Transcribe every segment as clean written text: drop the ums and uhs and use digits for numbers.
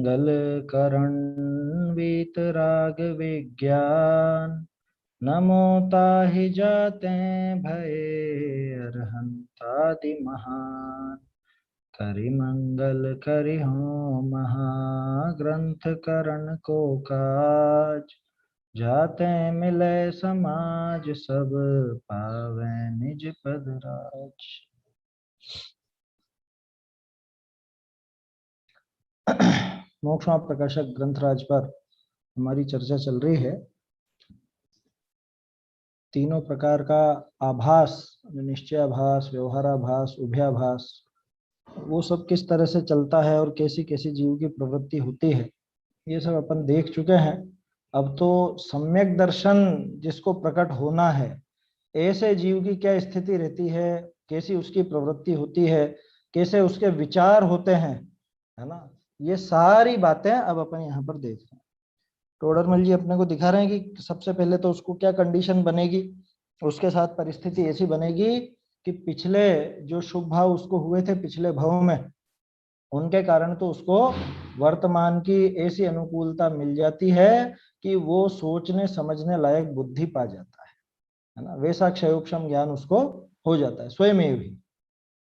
मंगल करण वीतराग विज्ञान, नमो ताहि जाते भये अरहंतादि महान। करि मंगल करि हो महाग्रंथ करण को काज, जाते मिले समाज सब पावे निज पद राज। मोक्षमा प्रकाशक ग्रंथराज पर हमारी चर्चा चल रही है। तीनों प्रकार का आभास, निश्चयाभास, व्यवहाराभास, उभयाभास, वो सब किस तरह से चलता है और कैसी कैसी जीव की प्रवृत्ति होती है, ये सब अपन देख चुके हैं। अब तो सम्यक दर्शन जिसको प्रकट होना है, ऐसे जीव की क्या स्थिति रहती है, कैसी उसकी प्रवृत्ति होती है, कैसे उसके विचार होते हैं, है ना, ये सारी बातें अब अपन यहाँ पर देख रहे हैं। टोडरमल जी अपने को दिखा रहे हैं कि सबसे पहले तो उसको क्या कंडीशन बनेगी, उसके साथ परिस्थिति ऐसी बनेगी कि पिछले जो शुभ भाव उसको हुए थे पिछले भाव में, उनके कारण तो उसको वर्तमान की ऐसी अनुकूलता मिल जाती है कि वो सोचने समझने लायक बुद्धि पा जाता है ना। वैसा क्षयोक्षम ज्ञान उसको हो जाता है स्वयं भी,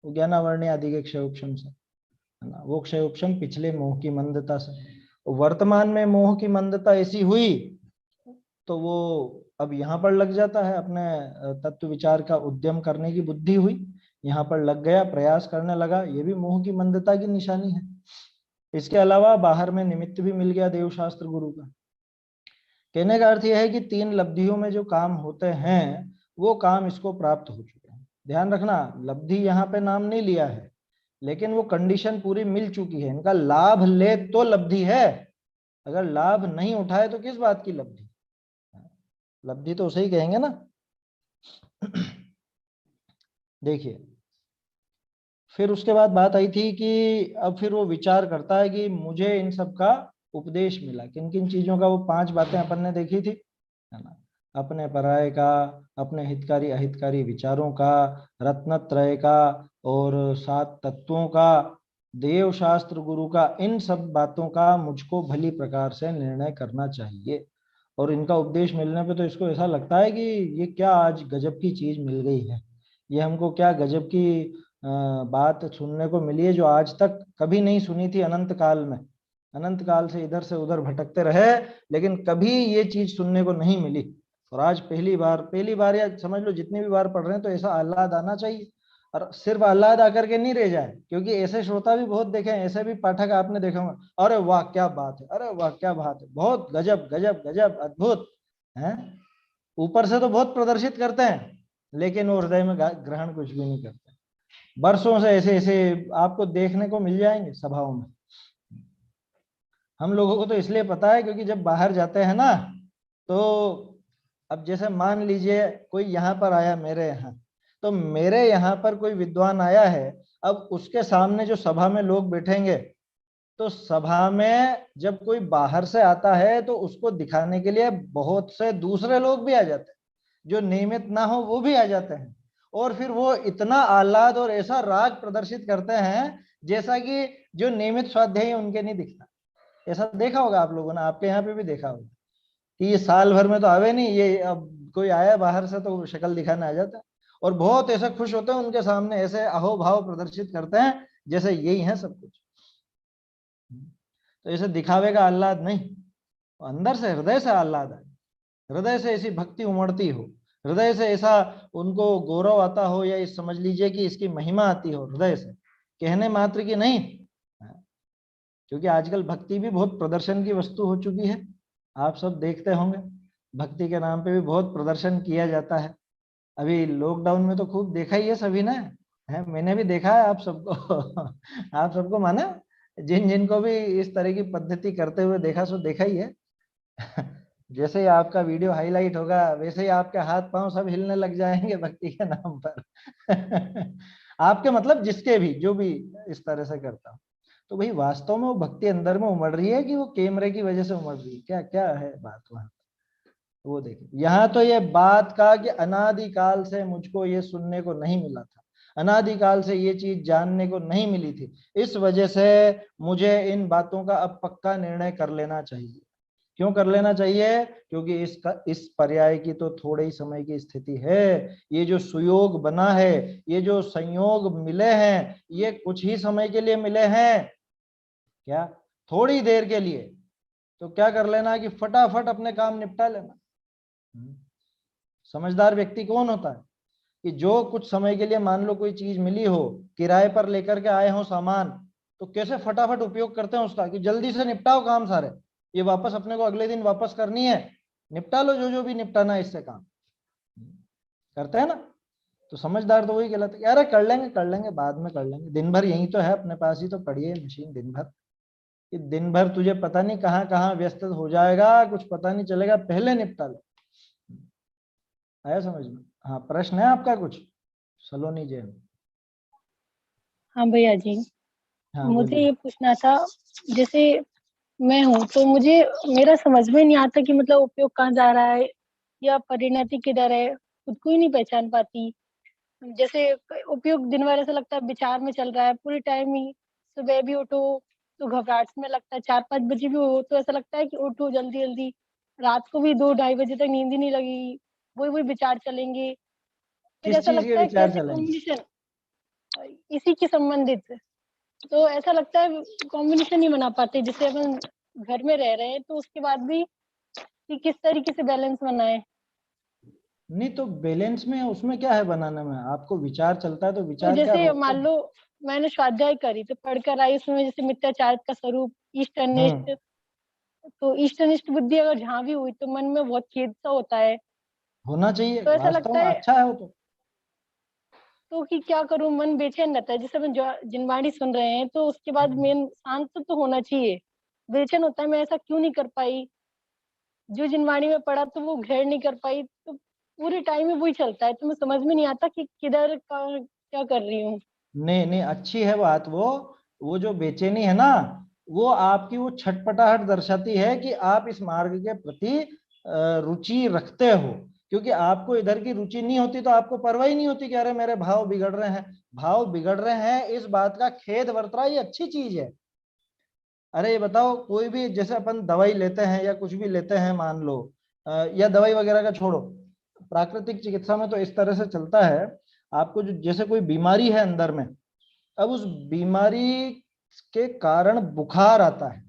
वो ज्ञानावरणी आदि के क्षयोक्षम से, है ना। वो क्षयोक्षम पिछले मोह की मंदता से, वर्तमान में मोह की मंदता ऐसी हुई तो वो अब यहाँ पर लग जाता है, अपने तत्व विचार का उद्यम करने की बुद्धि हुई, यहाँ पर लग गया, प्रयास करने लगा, ये भी मोह की मंदता की निशानी है। इसके अलावा बाहर में निमित्त भी मिल गया देवशास्त्र गुरु का। कहने का अर्थ यह है कि तीन लब्धियों में जो काम होते हैं वो काम इसको प्राप्त हो चुके हैं। ध्यान रखना, लब्धि यहाँ पे नाम नहीं लिया है, लेकिन वो कंडीशन पूरी मिल चुकी है। इनका लाभ ले तो लब्धि है, अगर लाभ नहीं उठाए तो किस बात की लब्धि, लब्धि तो उसे ही कहेंगे ना। देखिए, फिर उसके बाद बात आई थी कि अब फिर वो विचार करता है कि मुझे इन सब का उपदेश मिला, किन किन चीजों का, वो 5 बातें अपन ने देखी थी, है ना। अपने पराये का, अपने हितकारी अहितकारी विचारों का, रत्नत्रय का, और 7 तत्वों का, देव शास्त्र गुरु का, इन सब बातों का मुझको भली प्रकार से निर्णय करना चाहिए। और इनका उपदेश मिलने पे तो इसको ऐसा लगता है कि ये क्या आज गजब की चीज मिल गई है, ये हमको क्या गजब की बात सुनने को मिली है जो आज तक कभी नहीं सुनी थी। अनंत काल में, अनंत काल से इधर से उधर भटकते रहे, लेकिन कभी ये चीज सुनने को नहीं मिली। और आज पहली बार या समझ लो जितनी भी बार पढ़ रहे हैं तो ऐसा आह्लाद आना चाहिए। और सिर्फ आह्लाद आकर के नहीं रह जाए, क्योंकि ऐसे श्रोता भी बहुत देखे हैं, ऐसे भी पाठक आपने देखा होगा, अरे वाह क्या बात है, अरे वाह क्या बात है, बहुत गजब गजब गजब अद्भुत है। ऊपर से तो बहुत प्रदर्शित करते हैं, लेकिन वो हृदय में ग्रहण कुछ भी नहीं करते। बरसों से ऐसे ऐसे आपको देखने को मिल जाएंगे सभाओं में। हम लोगों को तो इसलिए पता है क्योंकि जब बाहर जाते हैं ना, तो अब जैसे मान लीजिए कोई यहाँ पर आया मेरे यहाँ, तो मेरे यहाँ पर कोई विद्वान आया है, अब उसके सामने जो सभा में लोग बैठेंगे, तो सभा में जब कोई बाहर से आता है तो उसको दिखाने के लिए बहुत से दूसरे लोग भी आ जाते हैं, जो नियमित ना हो वो भी आ जाते हैं, और फिर वो इतना आह्लाद और ऐसा राग प्रदर्शित करते हैं जैसा कि जो नियमित स्वाध्यायी उनके नहीं दिखता। ऐसा देखा होगा आप लोगों ने, आपके यहाँ पे भी देखा होगा कि ये साल भर में तो आवे नहीं, ये अब कोई आया बाहर से तो शक्ल दिखाने आ जाता है, और बहुत ऐसे खुश होते हैं उनके सामने, ऐसे अहोभाव प्रदर्शित करते हैं जैसे यही है सब कुछ। तो ऐसे दिखावे का आह्लाद नहीं, अंदर से हृदय से आह्लाद आए, हृदय से ऐसी भक्ति उमड़ती हो, हृदय से ऐसा उनको गौरव आता हो, या इस समझ लीजिए कि इसकी महिमा आती हो हृदय से, कहने मात्र की नहीं। क्योंकि आजकल भक्ति भी बहुत प्रदर्शन की वस्तु हो चुकी है, आप सब देखते होंगे, भक्ति के नाम पे भी बहुत प्रदर्शन किया जाता है। अभी लॉकडाउन में तो खूब देखा ही है सभी ने, है, मैंने भी देखा है आप सबको। आप सबको माना, जिन जिनको भी इस तरह की पद्धति करते हुए देखा सो देखा ही है। जैसे ही आपका वीडियो हाईलाइट होगा वैसे ही आपके हाथ पांव सब हिलने लग जाएंगे भक्ति के नाम पर। आपके मतलब जिसके भी, जो भी इस तरह से करता हूं, तो भाई वास्तव में वो भक्ति अंदर में उमड़ रही है कि वो कैमरे की वजह से उमड़ रही है, क्या क्या है बात वहां। वो देखिए, यहाँ तो ये बात का कि अनादिकाल से मुझको ये सुनने को नहीं मिला था, अनादिकाल से ये चीज जानने को नहीं मिली थी। इस वजह से मुझे इन बातों का अब पक्का निर्णय कर लेना चाहिए। क्यों कर लेना चाहिए? क्योंकि इस पर्याय की तो थोड़े ही समय की स्थिति है। ये जो सुयोग बना है, ये जो संयोग मिले हैं, ये कुछ ही समय के लिए मिले हैं, क्या थोड़ी देर के लिए। तो क्या कर लेना है कि फटाफट अपने काम निपटा लेना। समझदार व्यक्ति कौन होता है कि जो कुछ समय के लिए, मान लो कोई चीज मिली हो, किराए पर लेकर के आए हो सामान, तो कैसे फटाफट उपयोग करते हैं उसका कि जल्दी से निपटाओ काम सारे, ये वापस अपने को अगले दिन वापस करनी है, निपटा लो जो जो भी निपटाना है इससे काम। करते हैं ना? तो समझदार तो वही कहलाते हैं, अरे कर लेंगे बाद में कर लेंगे, दिन भर यही तो है अपने पास, ही तो पड़ी है मशीन दिन भर, कि दिन भर तुझे पता नहीं कहाँ कहाँ व्यस्त हो जाएगा, कुछ पता नहीं चलेगा, पहले निपटा लो। आया समझ में? हाँ, प्रश्न है आपका कुछ सलोनी जी? हाँ भैया जी, हाँ मुझे बोलिए। ये पूछना था, जैसे मैं हूँ तो मुझे मेरा समझ में नहीं आता कि मतलब उपयोग कहाँ जा रहा है या परिणति किधर है, खुद को ही नहीं पहचान पाती। जैसे उपयोग दिन भर ऐसा लगता है विचार में चल रहा है पूरे टाइम ही। सुबह भी उठो तो घबराहट में लगता है, 4-5 बजे भी हो तो ऐसा लगता है कि उठो जल्दी जल्दी। रात को भी 2-2:30 बजे तक नींद ही नहीं लगी, वही वही विचार चलेंगे। फिर किस ऐसा चीज के लगता है विचार कैसे चलेंगे? कॉम्बिनेशन, इसी के संबंधित। तो ऐसा लगता है कॉम्बिनेशन नहीं बना पाते, जैसे अपन घर में रह रहे हैं तो उसके बाद भी कि किस तरीके से बैलेंस बनाए। नहीं तो बैलेंस में उसमें क्या है बनाने में? आपको विचार चलता है तो तो विचार क्या जैसे रोकते मान हैं? लो मैंने स्वाध्याय करी तो पढ़कर आई, उसमें जैसे मिथ्याचार का स्वरूप इष्ट हम्म। अनिष्ट, तो इष्ट अनिष्ट बुद्धि अगर जहाँ भी हुई तो मन में बहुत खेद सा होता है। होना चाहिए, तो ऐसा वास्तव लगता में है अच्छा है वो तो। तो कि क्या करूं, मन बेचैन रहता है। जैसे अपन जिनवाणी सुन रहे हैं तो उसके बाद मेन शांत तो होना चाहिए, बेचैन होता है मैं ऐसा क्यों नहीं कर पाई, जो जिनवाणी में पढ़ा तो वो घेर नहीं कर पाई, तो पूरे टाइम में वही चलता है, तो मैं समझ में नहीं आता कि किधर का क्या कर रही हूँ। नहीं नहीं, अच्छी है बात वो जो बेचैनी है ना, वो आपकी वो छटपटाहट दर्शाती है कि आप इस मार्ग के प्रति रुचि रखते हो। क्योंकि आपको इधर की रुचि नहीं होती तो आपको परवाह ही नहीं होती कि अरे मेरे भाव बिगड़ रहे हैं। भाव बिगड़ रहे हैं इस बात का खेद वर्त रहा, ये अच्छी चीज है। अरे ये बताओ, कोई भी जैसे अपन दवाई लेते हैं या कुछ भी लेते हैं, मान लो या दवाई वगैरह का छोड़ो, प्राकृतिक चिकित्सा में तो इस तरह से चलता है। आपको जो जैसे कोई बीमारी है अंदर में, अब उस बीमारी के कारण बुखार आता है,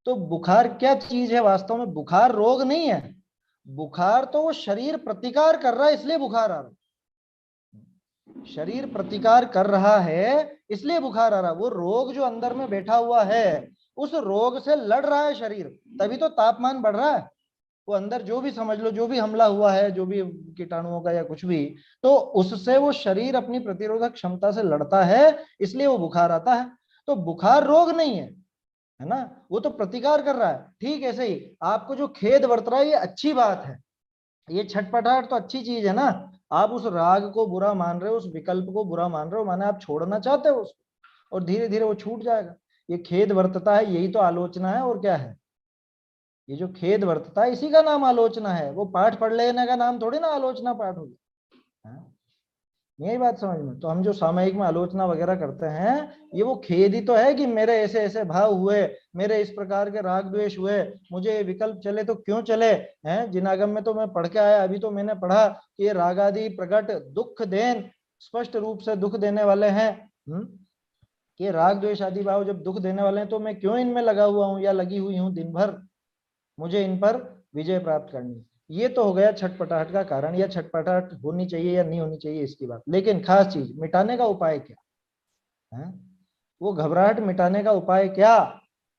तो बुखार क्या चीज है वास्तव में? बुखार रोग नहीं है, बुखार तो वो शरीर प्रतिकार कर रहा है इसलिए बुखार आ रहा है। शरीर प्रतिकार कर रहा है इसलिए बुखार आ रहा है। वो रोग जो अंदर में बैठा हुआ है, उस रोग से लड़ रहा है शरीर, तभी तो तापमान बढ़ रहा है। वो अंदर जो भी समझ लो, जो भी हमला हुआ है, जो भी कीटाणुओं का या कुछ भी, तो उससे वो शरीर अपनी प्रतिरोधक क्षमता से लड़ता है, इसलिए वो बुखार आता है। तो बुखार रोग नहीं है ना, वो तो प्रतिकार कर रहा है। ठीक ऐसे ही आपको जो खेद बरत रहा है ये अच्छी बात है, ये छटपटाहट तो अच्छी चीज है ना। आप उस राग को बुरा मान रहे हो, उस विकल्प को बुरा मान रहे हो, माने आप छोड़ना चाहते हो उसको, और धीरे धीरे वो छूट जाएगा। ये खेद वर्तता है, यही तो आलोचना है, और क्या है? ये जो खेद वर्तता है इसी का नाम आलोचना है। वो पाठ पढ़ लेने का नाम थोड़ी ना आलोचना पाठ हो गया। हाँ? यही बात समझ में। तो हम जो सामयिक में आलोचना वगैरह करते हैं, ये वो खेद ही तो है कि मेरे ऐसे ऐसे भाव हुए, मेरे इस प्रकार के राग द्वेष हुए, मुझे ये विकल्प चले तो क्यों चले हैं। जिनागम में तो मैं पढ़ के आया, अभी तो मैंने पढ़ा कि ये राग आदि प्रकट दुख देन, स्पष्ट रूप से दुख देने वाले हैं। कि राग द्वेष आदि भाव जब दुख देने वाले हैं तो मैं क्यों इनमें लगा हुआ हूं या लगी हुई हूं दिन भर, मुझे इन पर विजय प्राप्त करनी है। ये तो हो गया छटपटाहट का कारण, या छटपटाहट होनी चाहिए या नहीं होनी चाहिए इसकी बात। लेकिन खास चीज, मिटाने का उपाय क्या है? वो घबराहट मिटाने का उपाय क्या?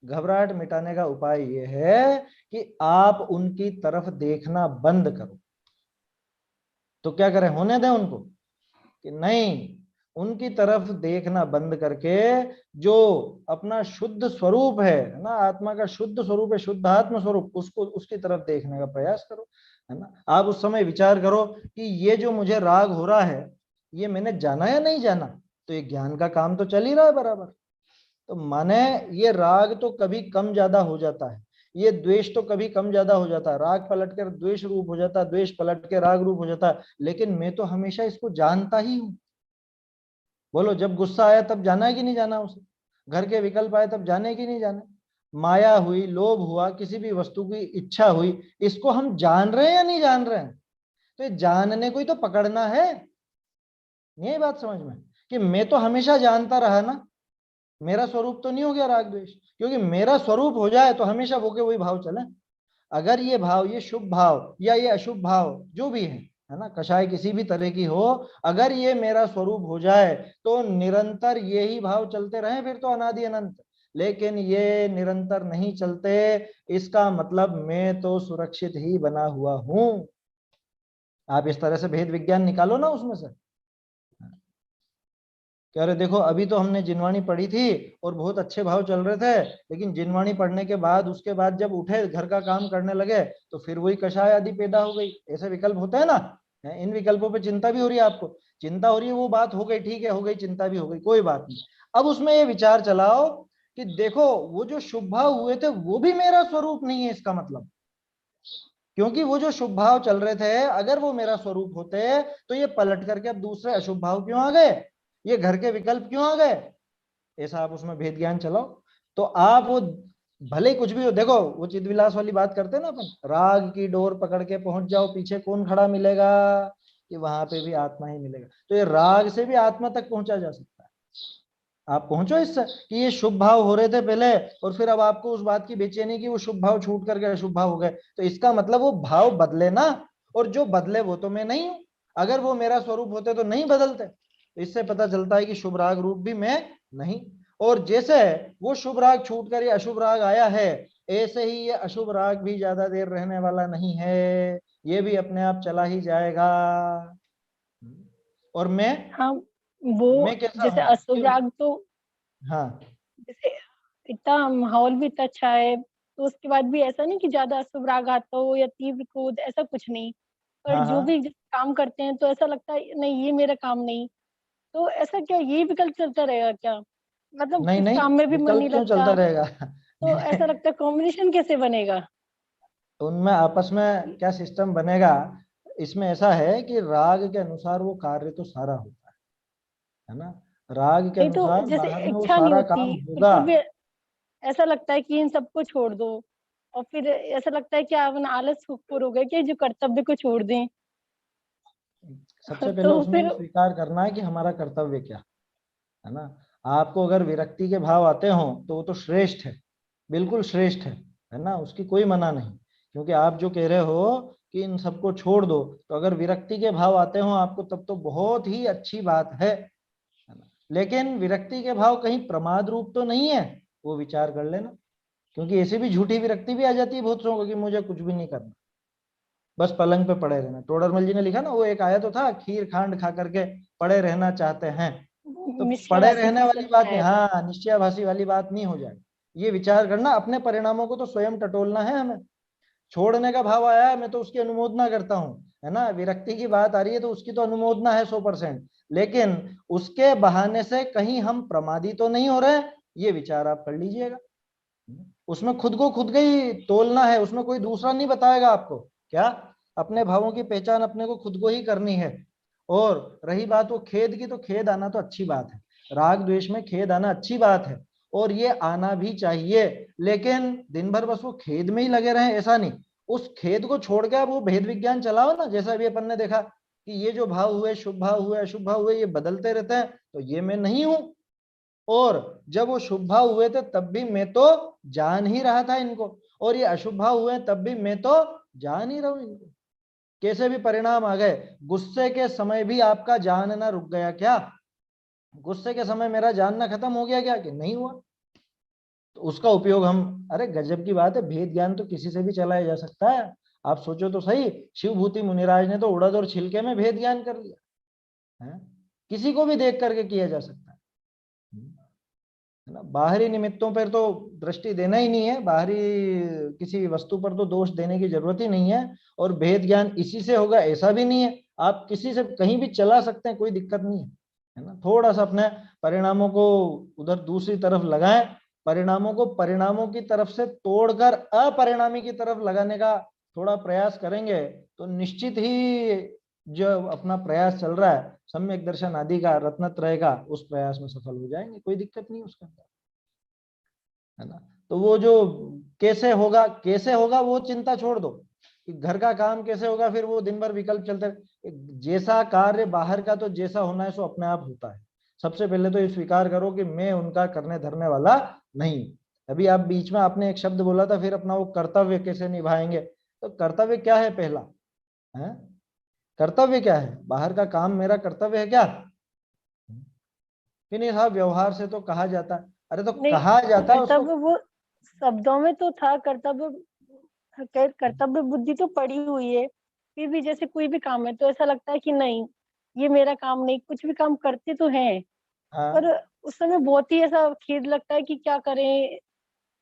घबराहट मिटाने का उपाय ये है कि आप उनकी तरफ देखना बंद करो। तो क्या करें, होने दें उनको कि नहीं? उनकी तरफ देखना बंद करके जो अपना शुद्ध स्वरूप है ना, आत्मा का शुद्ध स्वरूप है, शुद्ध आत्म स्वरूप, उसको उसकी तरफ देखने का प्रयास करो, है ना। आप उस समय विचार करो कि ये जो मुझे राग हो रहा है, ये मैंने जाना या नहीं जाना? तो ये ज्ञान का काम तो चल ही रहा है बराबर। तो माने ये राग तो कभी कम ज्यादा हो जाता है, ये द्वेष तो कभी कम ज्यादा हो जाता है, राग पलट कर द्वेष रूप हो जाता है, द्वेष पलट के राग रूप हो जाता है, लेकिन मैं तो हमेशा इसको जानता ही हूं। बोलो, जब गुस्सा आया तब जाना है कि नहीं जाना उसे? घर के विकल्प आए तब जाने की नहीं जाने? माया हुई, लोभ हुआ, किसी भी वस्तु की इच्छा हुई, इसको हम जान रहे हैं या नहीं जान रहे हैं? तो ये जानने को ही तो पकड़ना है। यही बात समझ में, कि मैं तो हमेशा जानता रहा ना, मेरा स्वरूप तो नहीं हो गया राग द्वेष। क्योंकि मेरा स्वरूप हो जाए तो हमेशा वो के वही भाव चले। अगर ये भाव, ये शुभ भाव या ये अशुभ भाव जो भी है ना, कषाय किसी भी तरह की हो, अगर ये मेरा स्वरूप हो जाए तो निरंतर यही भाव चलते रहे, फिर तो अनादि अनंत। लेकिन ये निरंतर नहीं चलते, इसका मतलब मैं तो सुरक्षित ही बना हुआ हूं। आप इस तरह से भेद विज्ञान निकालो ना उसमें से। कह रहे देखो, अभी तो हमने जिनवाणी पढ़ी थी और बहुत अच्छे भाव चल रहे थे, लेकिन जिनवाणी पढ़ने के बाद, उसके बाद जब उठे घर का काम करने लगे तो फिर वही कषाय आदि पैदा हो गई। ऐसे विकल्प होते हैं ना। इन विकल्पों पे चिंता भी हो रही है आपको, चिंता हो रही है, वो बात हो गई, ठीक है, हो गई, चिंता भी हो गई, कोई बात नहीं। अब उसमें ये विचार चलाओ कि देखो, वो जो शुभ भाव हुए थे वो भी मेरा स्वरूप नहीं है, इसका मतलब। क्योंकि वो जो शुभ भाव चल रहे थे, अगर वो मेरा स्वरूप होते तो ये पलट करके अब दूसरे अशुभ भाव क्यों आ गए, ये घर के विकल्प क्यों आ गए? ऐसा आप उसमें भेद ज्ञान चलाओ, तो आप वो भले कुछ भी हो। देखो, वो चिदविलास वाली बात करते हैं ना अपन, राग की डोर पकड़ के पहुंच जाओ, पीछे कौन खड़ा मिलेगा? कि वहां पे भी आत्मा ही मिलेगा। तो ये राग से भी आत्मा तक पहुंचा जा सकता है। आप पहुंचो इससे, कि ये शुभ भाव हो रहे थे पहले, और फिर अब आपको उस बात की बेचैनी कि वो शुभ भाव छूट करके अशुभ भाव हो गए, तो इसका मतलब वो भाव बदले ना। और जो बदले वो तो मैं नहीं हूं। अगर वो मेरा स्वरूप होते तो नहीं बदलते। तो इससे पता चलता है कि शुभ राग रूप भी मैं नहीं। और जैसे वो शुभ राग छूट कर ये अशुभ राग आया है, ऐसे ही ये अशुभ राग भी ज्यादा देर रहने वाला नहीं है, ये भी अपने आप चला ही जाएगा। और हाँ, वो मैं कैसा जैसे हूं अशुभ कि, राग तो, हाँ जैसे इतना माहौल भी इतना अच्छा है, तो उसके बाद भी ऐसा नहीं कि ज्यादा अशुभ राग आता हो या तीव्र क्रोध, ऐसा कुछ नहीं। पर हाँ जो हाँ, भी काम करते हैं तो ऐसा लगता है नहीं, ये मेरा काम नहीं। तो ऐसा क्या ये विकल्प चलता रहेगा क्या? मतलब नहीं किस नहीं, काम में भी मन विकल्प नहीं क्यों चलता लगता। रहेगा? तो ऐसा लगता है कॉम्बिनेशन कैसे बनेगा? उनमें आपस में क्या सिस्टम बनेगा? इसमें ऐसा है कि राग के अनुसार वो कार्य तो सारा होता है ना। राग के नहीं तो अनुसार जैसे बाहर में वो इच्छा नहीं सारा होती, काम फिर होगा। तो भी ऐसा लगता है कि इन सबको छोड़ दो। और फिर ऐसा लगता है कि अपन आलस खूर हो गए कि जो कर्तव्य को छोड़ दें। सबसे पहले तो उसमें ये फिर स्वीकार करना है कि हमारा कर्तव्य क्या है ना। आपको अगर विरक्ति के भाव आते हो तो वो तो श्रेष्ठ है, बिल्कुल श्रेष्ठ है ना, उसकी कोई मना नहीं। क्योंकि आप जो कह रहे हो कि इन सबको छोड़ दो, तो अगर विरक्ति के भाव आते हो आपको, तब तो बहुत ही अच्छी बात है ना। लेकिन विरक्ति के भाव कहीं प्रमाद रूप तो नहीं है, वो विचार कर लेना। क्योंकि ऐसी भी झूठी विरक्ति भी आ जाती है बहुत लोगों को, कि मुझे कुछ भी नहीं करना, बस पलंग पे पड़े रहना। टोडरमल जी ने लिखा ना, वो एक आया तो था, खीर खांड खा करके पड़े रहना चाहते हैं। तो पड़े मिश्रावासी रहने की वाली तरफ से बात नहीं, आया था। हाँ, निश्चयाभासी वाली बात नहीं हो जाए। ये विचार करना, अपने परिणामों को तो स्वयं टटोलना है हमें। छोड़ने का भाव आया है, मैं तो उसकी अनुमोदना करता हूँ, है ना। विरक्ति की बात आ रही है तो उसकी तो अनुमोदना है 100%। लेकिन उसके बहाने से कहीं हम प्रमादी तो नहीं हो रहे, ये विचार आप कर लीजिएगा। उसमें खुद को खुद ही तोलना है, उसमें कोई दूसरा नहीं बताएगा आपको। क्या? अपने भावों की पहचान अपने को खुद को ही करनी है। और रही बात वो खेद की, तो खेद आना तो अच्छी बात है, राग द्वेष में खेद आना अच्छी बात है, और ये आना भी चाहिए। लेकिन दिन भर बस वो खेद में ही लगे रहे ऐसा नहीं। उस खेद को छोड़ के आप वो भेद विज्ञान चलाओ ना, जैसा अभी अपन ने देखा कि ये जो भाव हुए, शुभ भाव हुए, अशुभ भाव हुए, ये बदलते रहते हैं, तो ये मैं नहीं हूं। और जब वो शुभ भाव हुए थे तब भी मैं तो जान ही रहा था इनको, और ये अशुभ भाव हुए तब भी मैं तो जान ही रहा हूं इनको। कैसे भी परिणाम आ गए, गुस्से के समय भी आपका जानना रुक गया क्या? गुस्से के समय मेरा जानना खत्म हो गया क्या? कि नहीं हुआ। तो उसका उपयोग हम, अरे गजब की बात है, भेद ज्ञान तो किसी से भी चलाया जा सकता है। आप सोचो तो सही, शिवभूति मुनिराज ने तो उड़द और छिलके में भेद ज्ञान कर लिया है। किसी को भी देख करके किया जा सकता है ना। बाहरी निमित्तों पर तो दृष्टि देना ही नहीं है, बाहरी किसी वस्तु पर तो दोष देने की जरूरत ही नहीं है। और भेद ज्ञान इसी से होगा ऐसा भी नहीं है, आप किसी से कहीं भी चला सकते हैं, कोई दिक्कत नहीं है ना। थोड़ा सा अपने परिणामों को उधर दूसरी तरफ लगाएं, परिणामों को परिणामों की तरफ से तोड़कर अपरिणामी की तरफ लगाने का थोड़ा प्रयास करेंगे, तो निश्चित ही जो अपना प्रयास चल रहा है सम्यक दर्शन आदि का रत्नत्रय का, उस प्रयास में सफल हो जाएंगे, कोई दिक्कत नहीं उसके अंदर, है ना। तो वो जो कैसे होगा वो चिंता छोड़ दो कि घर का काम कैसे होगा, फिर वो दिन भर विकल्प चलते रहे। जैसा कार्य बाहर का तो जैसा होना है सो अपने आप होता है। सबसे पहले तो ये स्वीकार करो कि मैं उनका करने धरने वाला नहीं। अभी आप बीच में आपने एक शब्द बोला था, फिर अपना वो कर्तव्य कैसे निभाएंगे, तो कर्तव्य क्या है पहला, है कर्तव्य क्या है, बाहर का काम मेरा कर्तव्य है क्या? कि नहीं साहब, व्यवहार से तो कहा जाता है, अरे तो नहीं, कहा जाता है उसको। कर्तव्य वो शब्दों में तो था, कर्तव्य बुद्धि तो पड़ी हुई है, फिर भी जैसे कोई भी काम है तो ऐसा लगता है कि नहीं, ये मेरा काम नहीं, कुछ भी काम करते तो हैं, पर हाँ। उस समय बहुत ही ऐसा खेद लगता है कि क्या करें।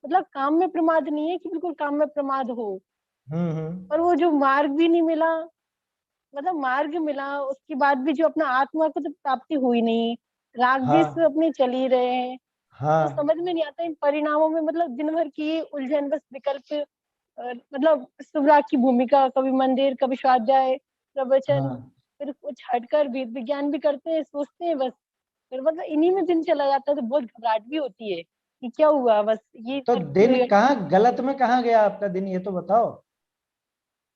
मतलब काम में प्रमाद नहीं है कि बिल्कुल काम में प्रमाद हो, हम्म। पर वो जो मार्ग भी नहीं मिला, मतलब मार्ग मिला उसके बाद भी जो अपना आत्मा को तो प्राप्ति हुई नहीं, राग द्वेष में हाँ। अपने चल ही रहे हैं। तो हाँ। समझ में नहीं आता इन परिणामों में, मतलब दिन भर की ये उलझन, बस विकल्प, मतलब सुबह की भूमिका, कभी मंदिर, कभी स्वाध्याय, प्रवचन, हाँ। फिर कुछ हटकर वेद विज्ञान भी करते हैं, सोचते हैं बस, फिर मतलब इन्हीं में दिन चला जाता है, तो बहुत घबराहट भी होती है कि क्या हुआ, बस ये तो दिन करते। कहाँ गलत में कहाँ गया आपका दिन, ये तो बताओ।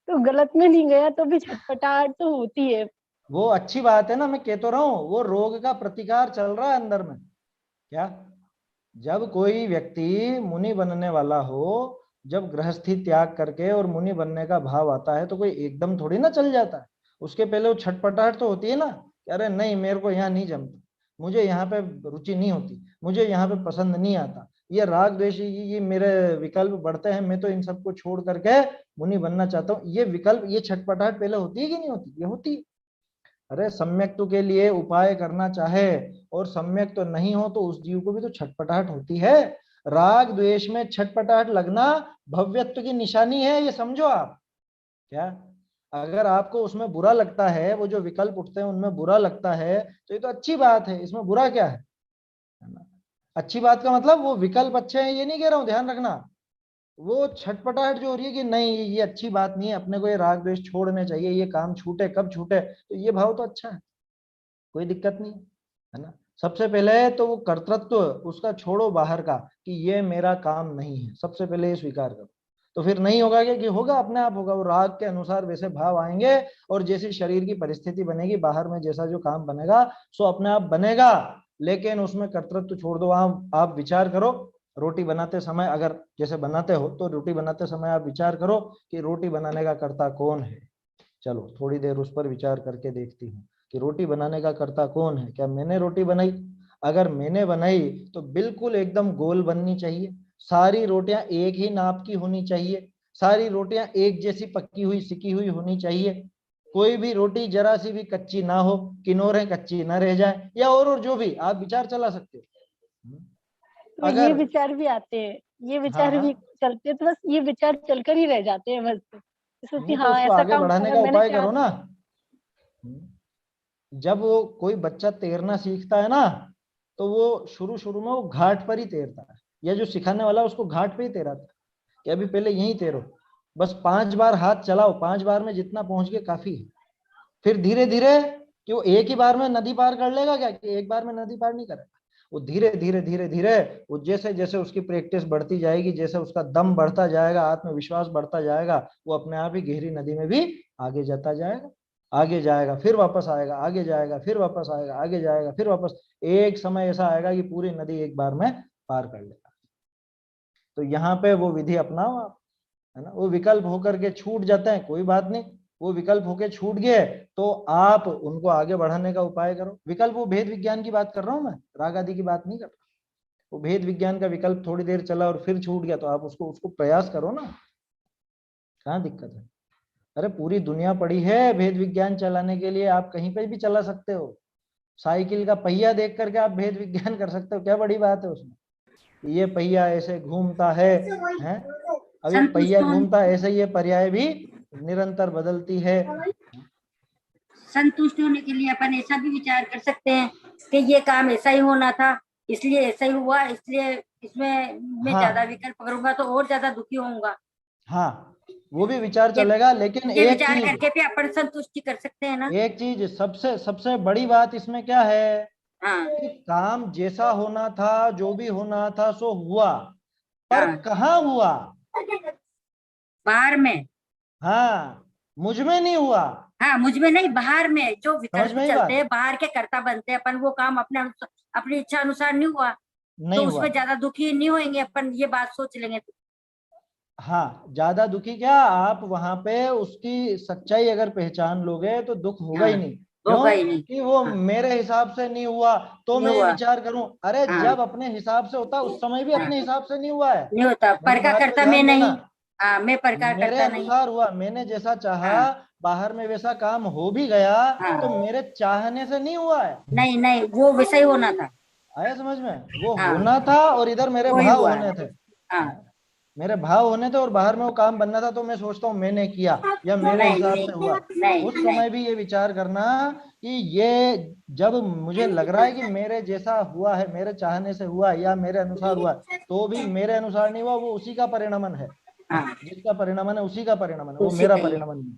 तो गलत में नहीं गया तो भी छटपटाहट तो होती है। वो अच्छी बात है ना, मैं कह तो रहा हूँ वो रोग का प्रतिकार चल रहा है अंदर में क्या। जब कोई व्यक्ति मुनि बनने वाला हो, जब गृहस्थी त्याग करके और मुनि बनने का भाव आता है, तो कोई एकदम थोड़ी ना चल जाता है। उसके पहले वो छटपटाहट तो होती है ना कि अरे नहीं, मेरे को यहाँ नहीं जमता, मुझे यहाँ पे रुचि नहीं होती, मुझे यहाँ पे पसंद नहीं आता, ये राग द्वेष ये मेरे विकल्प बढ़ते हैं, मैं तो इन सबको छोड़ करके मुनि बनना चाहता हूँ, ये विकल्प ये छटपटाहट पहले होती है कि नहीं होती, ये होती है। अरे सम्यक्तु के लिए उपाय करना चाहे और सम्यक तो नहीं हो, तो उस जीव को भी तो छटपटाहट होती है। राग द्वेष में छटपटाहट लगना भव्यत्व की निशानी है, ये समझो आप क्या। अगर आपको उसमें बुरा लगता है, वो जो विकल्प उठते हैं उनमें बुरा लगता है, तो ये तो अच्छी बात है, इसमें बुरा क्या है ना। अच्छी बात का मतलब वो विकल्प अच्छे हैं ये नहीं कह रहा हूं, ध्यान रखना। वो छटपटाहट जो हो रही है कि नहीं ये अच्छी बात नहीं है, अपने को ये राग द्वेष छोड़ने चाहिए, ये काम छूटे कब छूटे, तो ये भाव तो अच्छा है, कोई दिक्कत नहीं है ना। सबसे पहले तो वो कर्तृत्व उसका छोड़ो बाहर का कि ये मेरा काम नहीं है, सबसे पहले ये स्वीकार करो। तो फिर नहीं होगा क्या कि होगा, अपने आप होगा, वो राग के अनुसार वैसे भाव आएंगे, और जैसी शरीर की परिस्थिति बनेगी बाहर में जैसा जो काम बनेगा सो अपने आप बनेगा। लेकिन उसमें कर्तृत्व छोड़ दो। आप विचार करो, रोटी बनाते समय अगर जैसे बनाते हो, तो रोटी बनाते समय आप विचार करो कि रोटी बनाने का कर्ता कौन है। चलो थोड़ी देर उस पर विचार करके देखती हूँ कि रोटी बनाने का कर्ता कौन है। क्या मैंने रोटी बनाई? अगर मैंने बनाई तो बिल्कुल एकदम गोल बननी चाहिए, सारी रोटियां एक ही नाप की होनी चाहिए, सारी रोटियां एक जैसी पक्की हुई सिकी हुई होनी चाहिए, कोई भी रोटी जरा सी भी कच्ची ना हो, किनारे कच्ची ना रह जाए, या और जो भी आप विचार चला सकते हो। तो ये अगर विचार भी आते हैं, ये हाँ विचार हाँ, भी चलते हैं, तो बस ये विचार चलकर ही रह जाते हैं बस। सोचती नहीं तो हाँ, उसको ऐसा आगे काम बढ़ाने अगर का मैंने उपाय चाह। करो ना। जब वो कोई बच्चा तैरना सीखता है ना, तो वो शुरू शुरू में वो घाट पर ही तैरता है, या जो सिखाने वाला उसको घाट पे ही तैराता है कि अभी पहले यहीं तैरो, बस 5 बार हाथ चलाओ, 5 बार में जितना पहुंच गए काफी है। फिर धीरे धीरे कि वो एक ही बार में नदी पार कर लेगा क्या, कि एक बार में नदी पार नहीं करेगा, वो धीरे धीरे धीरे धीरे, वो जैसे जैसे उसकी प्रैक्टिस बढ़ती जाएगी, जैसे उसका दम बढ़ता जाएगा, आत्मविश्वास बढ़ता जाएगा, वो अपने आप ही गहरी नदी में भी आगे जाता जाएगा, आगे जाएगा फिर वापस आएगा, आगे जाएगा फिर वापस आएगा, आगे जाएगा फिर वापस, एक समय ऐसा आएगा कि पूरी नदी एक बार में पार कर लेगा। तो यहाँ पे वो विधि अपनाओ आप, है ना। वो विकल्प होकर के छूट जाते हैं, कोई बात नहीं, वो विकल्प होके छूट गए तो आप उनको आगे बढ़ाने का उपाय करो। विकल्प वो भेद विज्ञान की बात कर रहा हूं मैं, राग आदि की बात नहीं कर रहा। वो भेद विज्ञान का विकल्प थोड़ी देर चला और फिर छूट गया, तो आप उसको उसको प्रयास करो ना, कहाँ दिक्कत है। अरे पूरी दुनिया पड़ी है भेद विज्ञान चलाने के लिए, आप कहीं पे भी चला सकते हो। साइकिल का पहिया देख करके आप भेद विज्ञान कर सकते हो, क्या बड़ी बात है उसमें। ये पहिया ऐसे घूमता है, अब ये संतुष्ट पहिया होने घूमता है, ऐसे ये पर्याय भी निरंतर बदलती है। संतुष्ट होने के लिए अपन ऐसा भी विचार कर सकते हैं कि ये काम ऐसा ही होना था, इसलिए ऐसा ही हुआ, इसलिए इसमें मैं ज्यादा हाँ विकल्प करूंगा तो और ज्यादा दुखी होऊंगा। हाँ, वो भी विचार चलेगा, लेकिन ये एक विचार चीज, करके भी अपन संतुष्टि कर सकते हैं ना। एक चीज सबसे सबसे बड़ी बात इसमें क्या है हाँ कि काम जैसा होना था, जो भी होना था सो हुआ, पर हाँ, कहाँ हुआ? बाहर में। हाँ, मुझ में नहीं हुआ। हाँ, मुझ में नहीं, बाहर में जो समझ विकल्प में ही चलते बात? हैं, बाहर के कर्ता बनते हैं अपन, वो काम अपने अपनी इच्छा अनुसार नहीं हुआ, नहीं तो हुआ। उसमें ज्यादा दुखी नहीं होंगे अपन, ये बात सोच लेंगे तो। हाँ, ज्यादा दुखी क्या, आप वहां पे उसकी सच्चाई अगर पहचान लोगे तो दुख होगा ही हाँ, नहीं। होगा क्यों? ही नहीं। कि वो हाँ, मेरे हिसाब से नहीं हुआ तो नहीं मैं ये हुआ। विचार करूं, अरे हाँ जब अपने हिसाब से होता उस समय भी हाँ, अपने हिसाब से नहीं हुआ है। नहीं होता, पर मेरी का बात पे करता मैं ध्यान देना। नहीं। हाँ, मैं पर का मेरे करता नहीं। अनुसार हुआ, मैंने जैसा चाहा, हाँ बाहर में वैसा काम हो भी गया, तो हाँ, मेरे चाहने से नहीं हुआ है। नहीं नहीं, वो वैसा ही होना था। आया समझ में? वो हाँ, होना था और इधर मेरे वही भाव हुआ होने है। थे। हाँ, मेरे भाव होने थे और बाहर में वो काम बनना था, तो मैं सोचता हूँ मैंने किया या मेरे नहीं हिसाब नहीं से हुआ। नहीं उस नहीं, समय भी ये विचार करना कि ये जब मुझे लग रहा है कि मेरे जैसा हुआ है, मेरे चाहने से हुआ या मेरे अनुसार हुआ, तो भी मेरे अनुसार नहीं हुआ, वो उसी का परिणामन है। हाँ, जिसका परिणामन है उसी का परिणामन है, वो उसी मेरा का ही है। परिणामन नहीं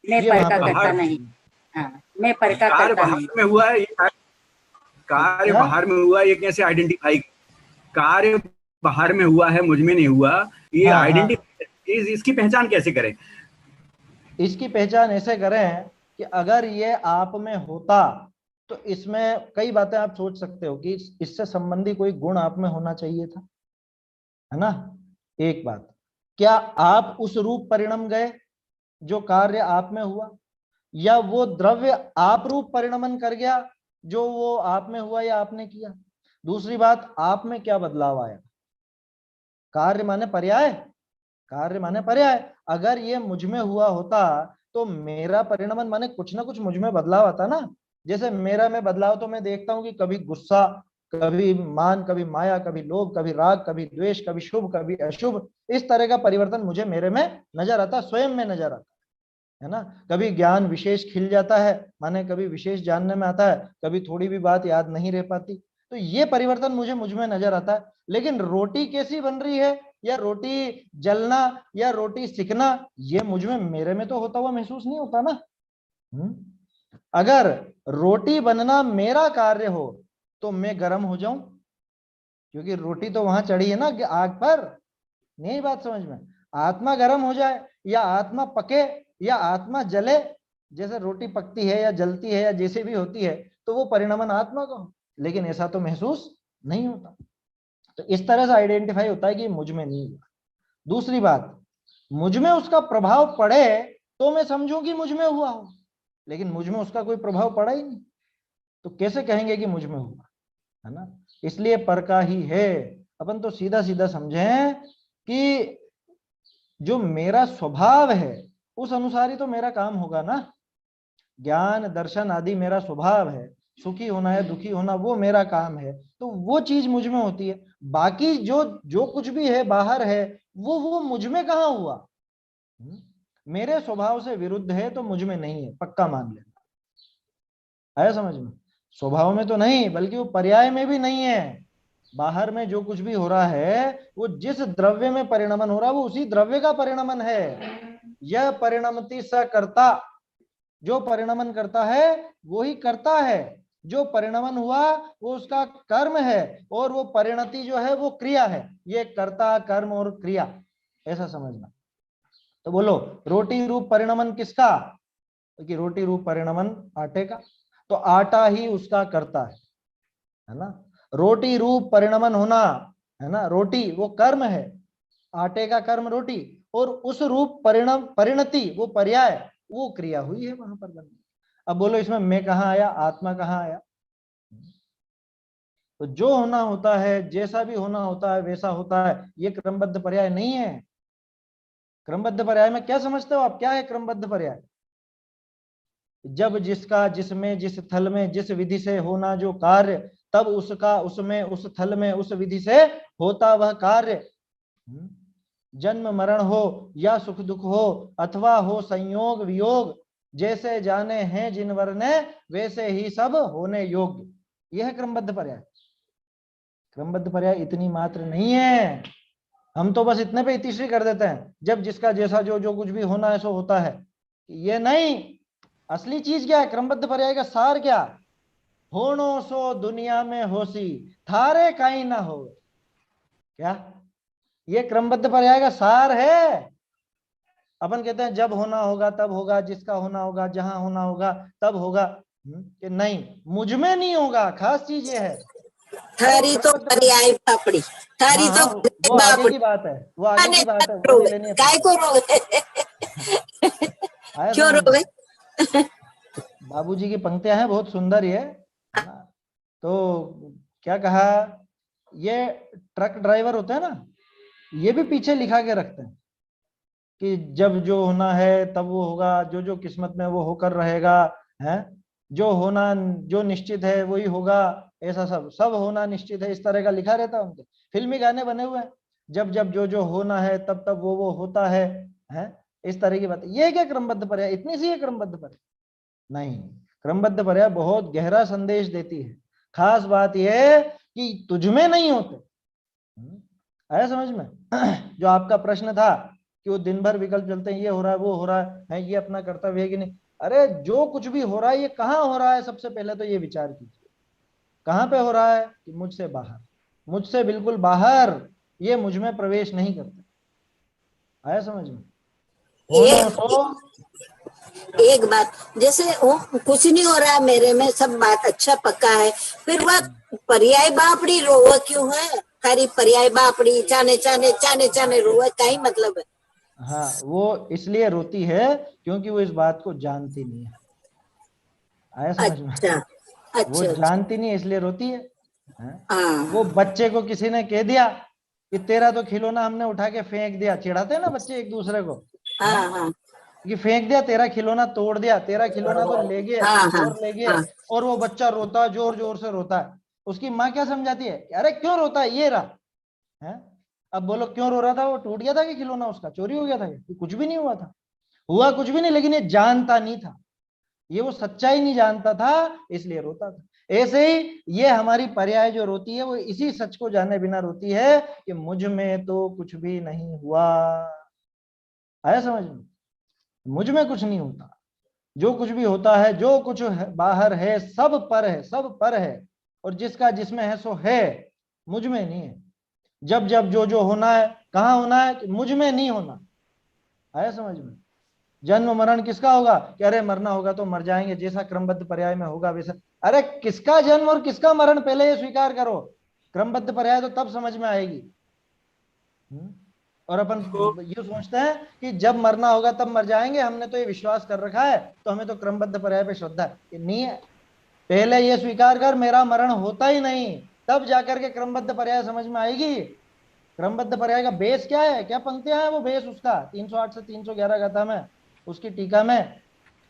मैं है। ये पर वहां का पे करता बाहर नहीं। दिक्कत हाँ, मैं पर का कार्य करता बाहर नहीं। में हुआ है, ये कार्य क्या? बाहर में हुआ है, ये कैसे आइडेंटिफाई? कार्य बाहर में हुआ है, मुझ में नहीं हुआ, ये हाँ हाँ, आइडेंटिफाई, इसकी पहचान कैसे करें? इसकी पहचान ऐसे करें कि अगर ये आप में होता तो इसमें कई बातें आप सोच सकते हो कि इससे संबंधी कोई गुण आप में होना चाहिए था, है ना? एक बात, क्या आप उस रूप परिणम गए जो कार्य आप में हुआ, या वो द्रव्य आप रूप परिणमन कर गया जो वो आप में हुआ या आपने किया? दूसरी बात, आप में क्या बदलाव आया? कार्य माने पर्याय, कार्य माने पर्याय। अगर ये मुझ में हुआ होता तो मेरा परिणमन माने कुछ ना कुछ मुझ में बदलाव आता ना। जैसे मेरा में बदलाव तो मैं देखता हूं कि कभी गुस्सा, कभी मान, कभी माया, कभी लोभ, कभी राग, कभी द्वेष, कभी शुभ, कभी अशुभ, इस तरह का परिवर्तन मुझे मेरे में नजर आता, स्वयं में नजर आता है ना। कभी ज्ञान विशेष खिल जाता है, माने कभी विशेष जानने में आता है, कभी थोड़ी भी बात याद नहीं रह पाती, तो ये परिवर्तन मुझ में नजर आता है। लेकिन रोटी कैसी बन रही है, या रोटी जलना, या रोटी सिकना, ये मुझ में, मेरे में तो होता हुआ महसूस नहीं होता ना। अगर रोटी बनना मेरा कार्य हो तो मैं गर्म हो जाऊं, क्योंकि रोटी तो वहां चढ़ी है ना आग पर। नहीं बात समझ में? आत्मा गर्म हो जाए या आत्मा पके या आत्मा जले, जैसे रोटी पकती है या जलती है या जैसे भी होती है, तो वो परिणमन आत्मा का हो, लेकिन ऐसा तो महसूस नहीं होता। तो इस तरह से आइडेंटिफाई होता है कि मुझ में नहीं हुआ। दूसरी बात, मुझ में उसका प्रभाव पड़े तो मैं समझूं कि मुझ में हुआ हो, लेकिन मुझ में उसका कोई प्रभाव पड़ा ही नहीं, तो कैसे कहेंगे कि मुझ में हुआ, है ना? इसलिए पर का ही है। अपन तो सीधा सीधा समझें कि जो मेरा स्वभाव है उस अनुसार ही तो मेरा काम होगा ना। ज्ञान दर्शन आदि मेरा स्वभाव है, सुखी होना है दुखी होना वो मेरा काम है, तो वो चीज मुझ में होती है। बाकी जो जो कुछ भी है बाहर है, वो मुझ में कहाँ हुआ? मेरे स्वभाव से विरुद्ध है तो मुझ में नहीं है, पक्का मान लेना। आया समझ में? स्वभाव में तो नहीं, बल्कि वो पर्याय में भी नहीं है। बाहर में जो कुछ भी हो रहा है वो जिस द्रव्य में परिणमन हो रहा है वो उसी द्रव्य का परिणमन है। यह परिणमति स कर्ता, जो परिणमन करता है वो ही करता है, जो परिणमन हुआ वो उसका कर्म है, और वो परिणति जो है वो क्रिया है। ये कर्ता, कर्म और क्रिया, ऐसा समझना। तो बोलो, रोटी रूप परिणमन किसका? कि रोटी रूप परिणमन आटे का, तो आटा ही उसका करता है ना। रोटी रूप परिणमन होना, है ना, रोटी वो कर्म है, आटे का कर्म रोटी, और उस रूप परिणम परिणति वो पर्याय, वो क्रिया हुई है वहां पर बनने। अब बोलो इसमें मैं कहाँ आया, आत्मा कहाँ आया? तो जो होना होता है, जैसा भी होना होता है वैसा होता है, ये क्रमबद्ध पर्याय नहीं है। क्रमबद्ध पर्याय में क्या समझते हो आप, क्या है क्रमबद्ध पर्याय? जब जिसका जिसमें जिस थल में जिस विधि से होना जो कार्य, तब उसका उसमें उस थल में उस विधि से होता वह कार्य। जन्म मरण हो या सुख दुख हो अथवा हो संयोग वियोग, जैसे जाने हैं जिन वर ने वैसे ही सब होने योग्य। यह क्रमबद्ध पर्याय। क्रमबद्ध पर्याय इतनी मात्र नहीं है, हम तो बस इतने पे इतिश्री कर देते हैं, जब जिसका जैसा जो जो कुछ भी होना है सो होता है। ये नहीं, असली चीज क्या है, क्रमबद्ध पर्याय का सार क्या? होनो सो दुनिया में होसी, थारे काई ना हो। क्या ये क्रमबद्ध पर्याय का सार है? अपन कहते हैं जब होना होगा तब होगा, जिसका होना होगा, जहां होना होगा तब होगा। कि नहीं, मुझ में नहीं होगा, खास चीज ये है। अरे थारी तो क्रमबद्ध पर्याय, पर्याय पापड़ी, थारी हाँ तो हाँ, वो पर्याय आगे बापड़ी। की बात है, वो आगे आने की बात है, वो नहीं रोवे, लेनी अपन काय को। को रोवे? आया क्यों समझ में? रोवे? बाबूजी की पंक्तियां हैं बहुत सुंदर, ये है ना। तो क्या कहा, ये ट्रक ड्राइवर होते हैं ना, ये भी पीछे लिखा के रखते हैं कि जब जो होना है तब वो होगा, जो जो किस्मत में वो होकर रहेगा, है जो होना, जो निश्चित है वही होगा, ऐसा सब सब होना निश्चित है, इस तरह का लिखा रहता है उनके। फिल्मी गाने बने हुए हैं, जब जब जो जो होना है तब तब वो होता है इस तरह की बात। ये क्या क्रमबद्ध पर्याय, इतनी सी है क्रमबद्ध पर्याय? नहीं, क्रमबद्ध पर्याय बहुत गहरा संदेश देती है। खास बात यह कि तुझमें नहीं होते। आया समझ में? जो आपका प्रश्न था कि वो दिन भर विकल्प चलते हैं, ये हो रहा है, वो हो रहा है, ये अपना कर्तव्य है कि नहीं? अरे जो कुछ भी हो रहा है, ये कहाँ हो रहा है? सबसे पहले तो ये विचार कीजिए, कहाँ पे हो रहा है? कि मुझसे बाहर, मुझसे बिल्कुल बाहर, ये मुझ में प्रवेश नहीं करते। आया समझ में? होनो सो, एक बात, जैसे वो कुछ नहीं हो रहा मेरे में, सब बात अच्छा पक्का है, फिर वह पर्याय बापड़ी रोवा क्यों है? थारी पर्याय बापड़ी, चाने चाने चाने चाने रोवा, का ही मतलब है? हाँ वो इसलिए रोती है क्योंकि वो इस बात को जानती नहीं है। आया समझ में? अच्छा वो अच्छा अच्छा। जानती नहीं है इसलिए रोती है। हाँ? वो हाँ बच्चे को किसी ने कह दिया कि तेरा तो खिलौना हमने उठा के फेंक दिया, चिढ़ाते हैं ना बच्चे एक दूसरे को, हाँ हाँ, हाँ कि फेंक दिया, तेरा खिलौना तोड़ दिया, तेरा खिलौना तो ले गए, हाँ कुछ हाँ और ले गए। हाँ और वो बच्चा रोता है, जोर जोर से रोता है। उसकी माँ क्या समझाती है कि अरे क्यों रोता है, ये रहा है। अब बोलो क्यों रो रहा था? वो टूट गया था कि खिलौना उसका चोरी हो गया था? कि कुछ भी नहीं हुआ था, हुआ कुछ भी नहीं, लेकिन ये जानता नहीं था, ये वो सच्चाई नहीं जानता था, इसलिए रोता था। ऐसे ही ये हमारी पर्याय जो रोती है, वो इसी सच को जाने बिना रोती है कि मुझ में तो कुछ भी नहीं हुआ। आया समझ में? मुझ में कुछ नहीं होता, जो कुछ भी होता है, जो कुछ है, बाहर है, सब पर है, सब पर है। और जिसका जिसमें है सो है, मुझ में नहीं है। जब जब जो जो होना है, कहाँ होना है? कि मुझ में नहीं होना। आया समझ में? जन्म मरण किसका होगा? कि अरे मरना होगा तो मर जाएंगे, जैसा क्रमबद्ध पर्याय में होगा वैसा। अरे किसका जन्म और किसका मरण, पहले ये स्वीकार करो। क्रमबद्ध पर्याय तो तब समझ में आएगी। और अपन इसको ये सोचते हैं कि जब मरना होगा तब मर जाएंगे, हमने तो ये विश्वास कर रखा है, तो हमें तो क्रमबद्ध पर्याय पे श्रद्धा है। ये नहीं है। पहले ये स्वीकार कर मेरा मरण होता ही नहीं, तब जाकर के क्रमबद्ध पर्याय समझ में आएगी। क्रमबद्ध पर्याय का बेस क्या है, क्या पंक्तियां हैं वो बेस उसका? 308 से 311 गाथा में, उसकी टीका में,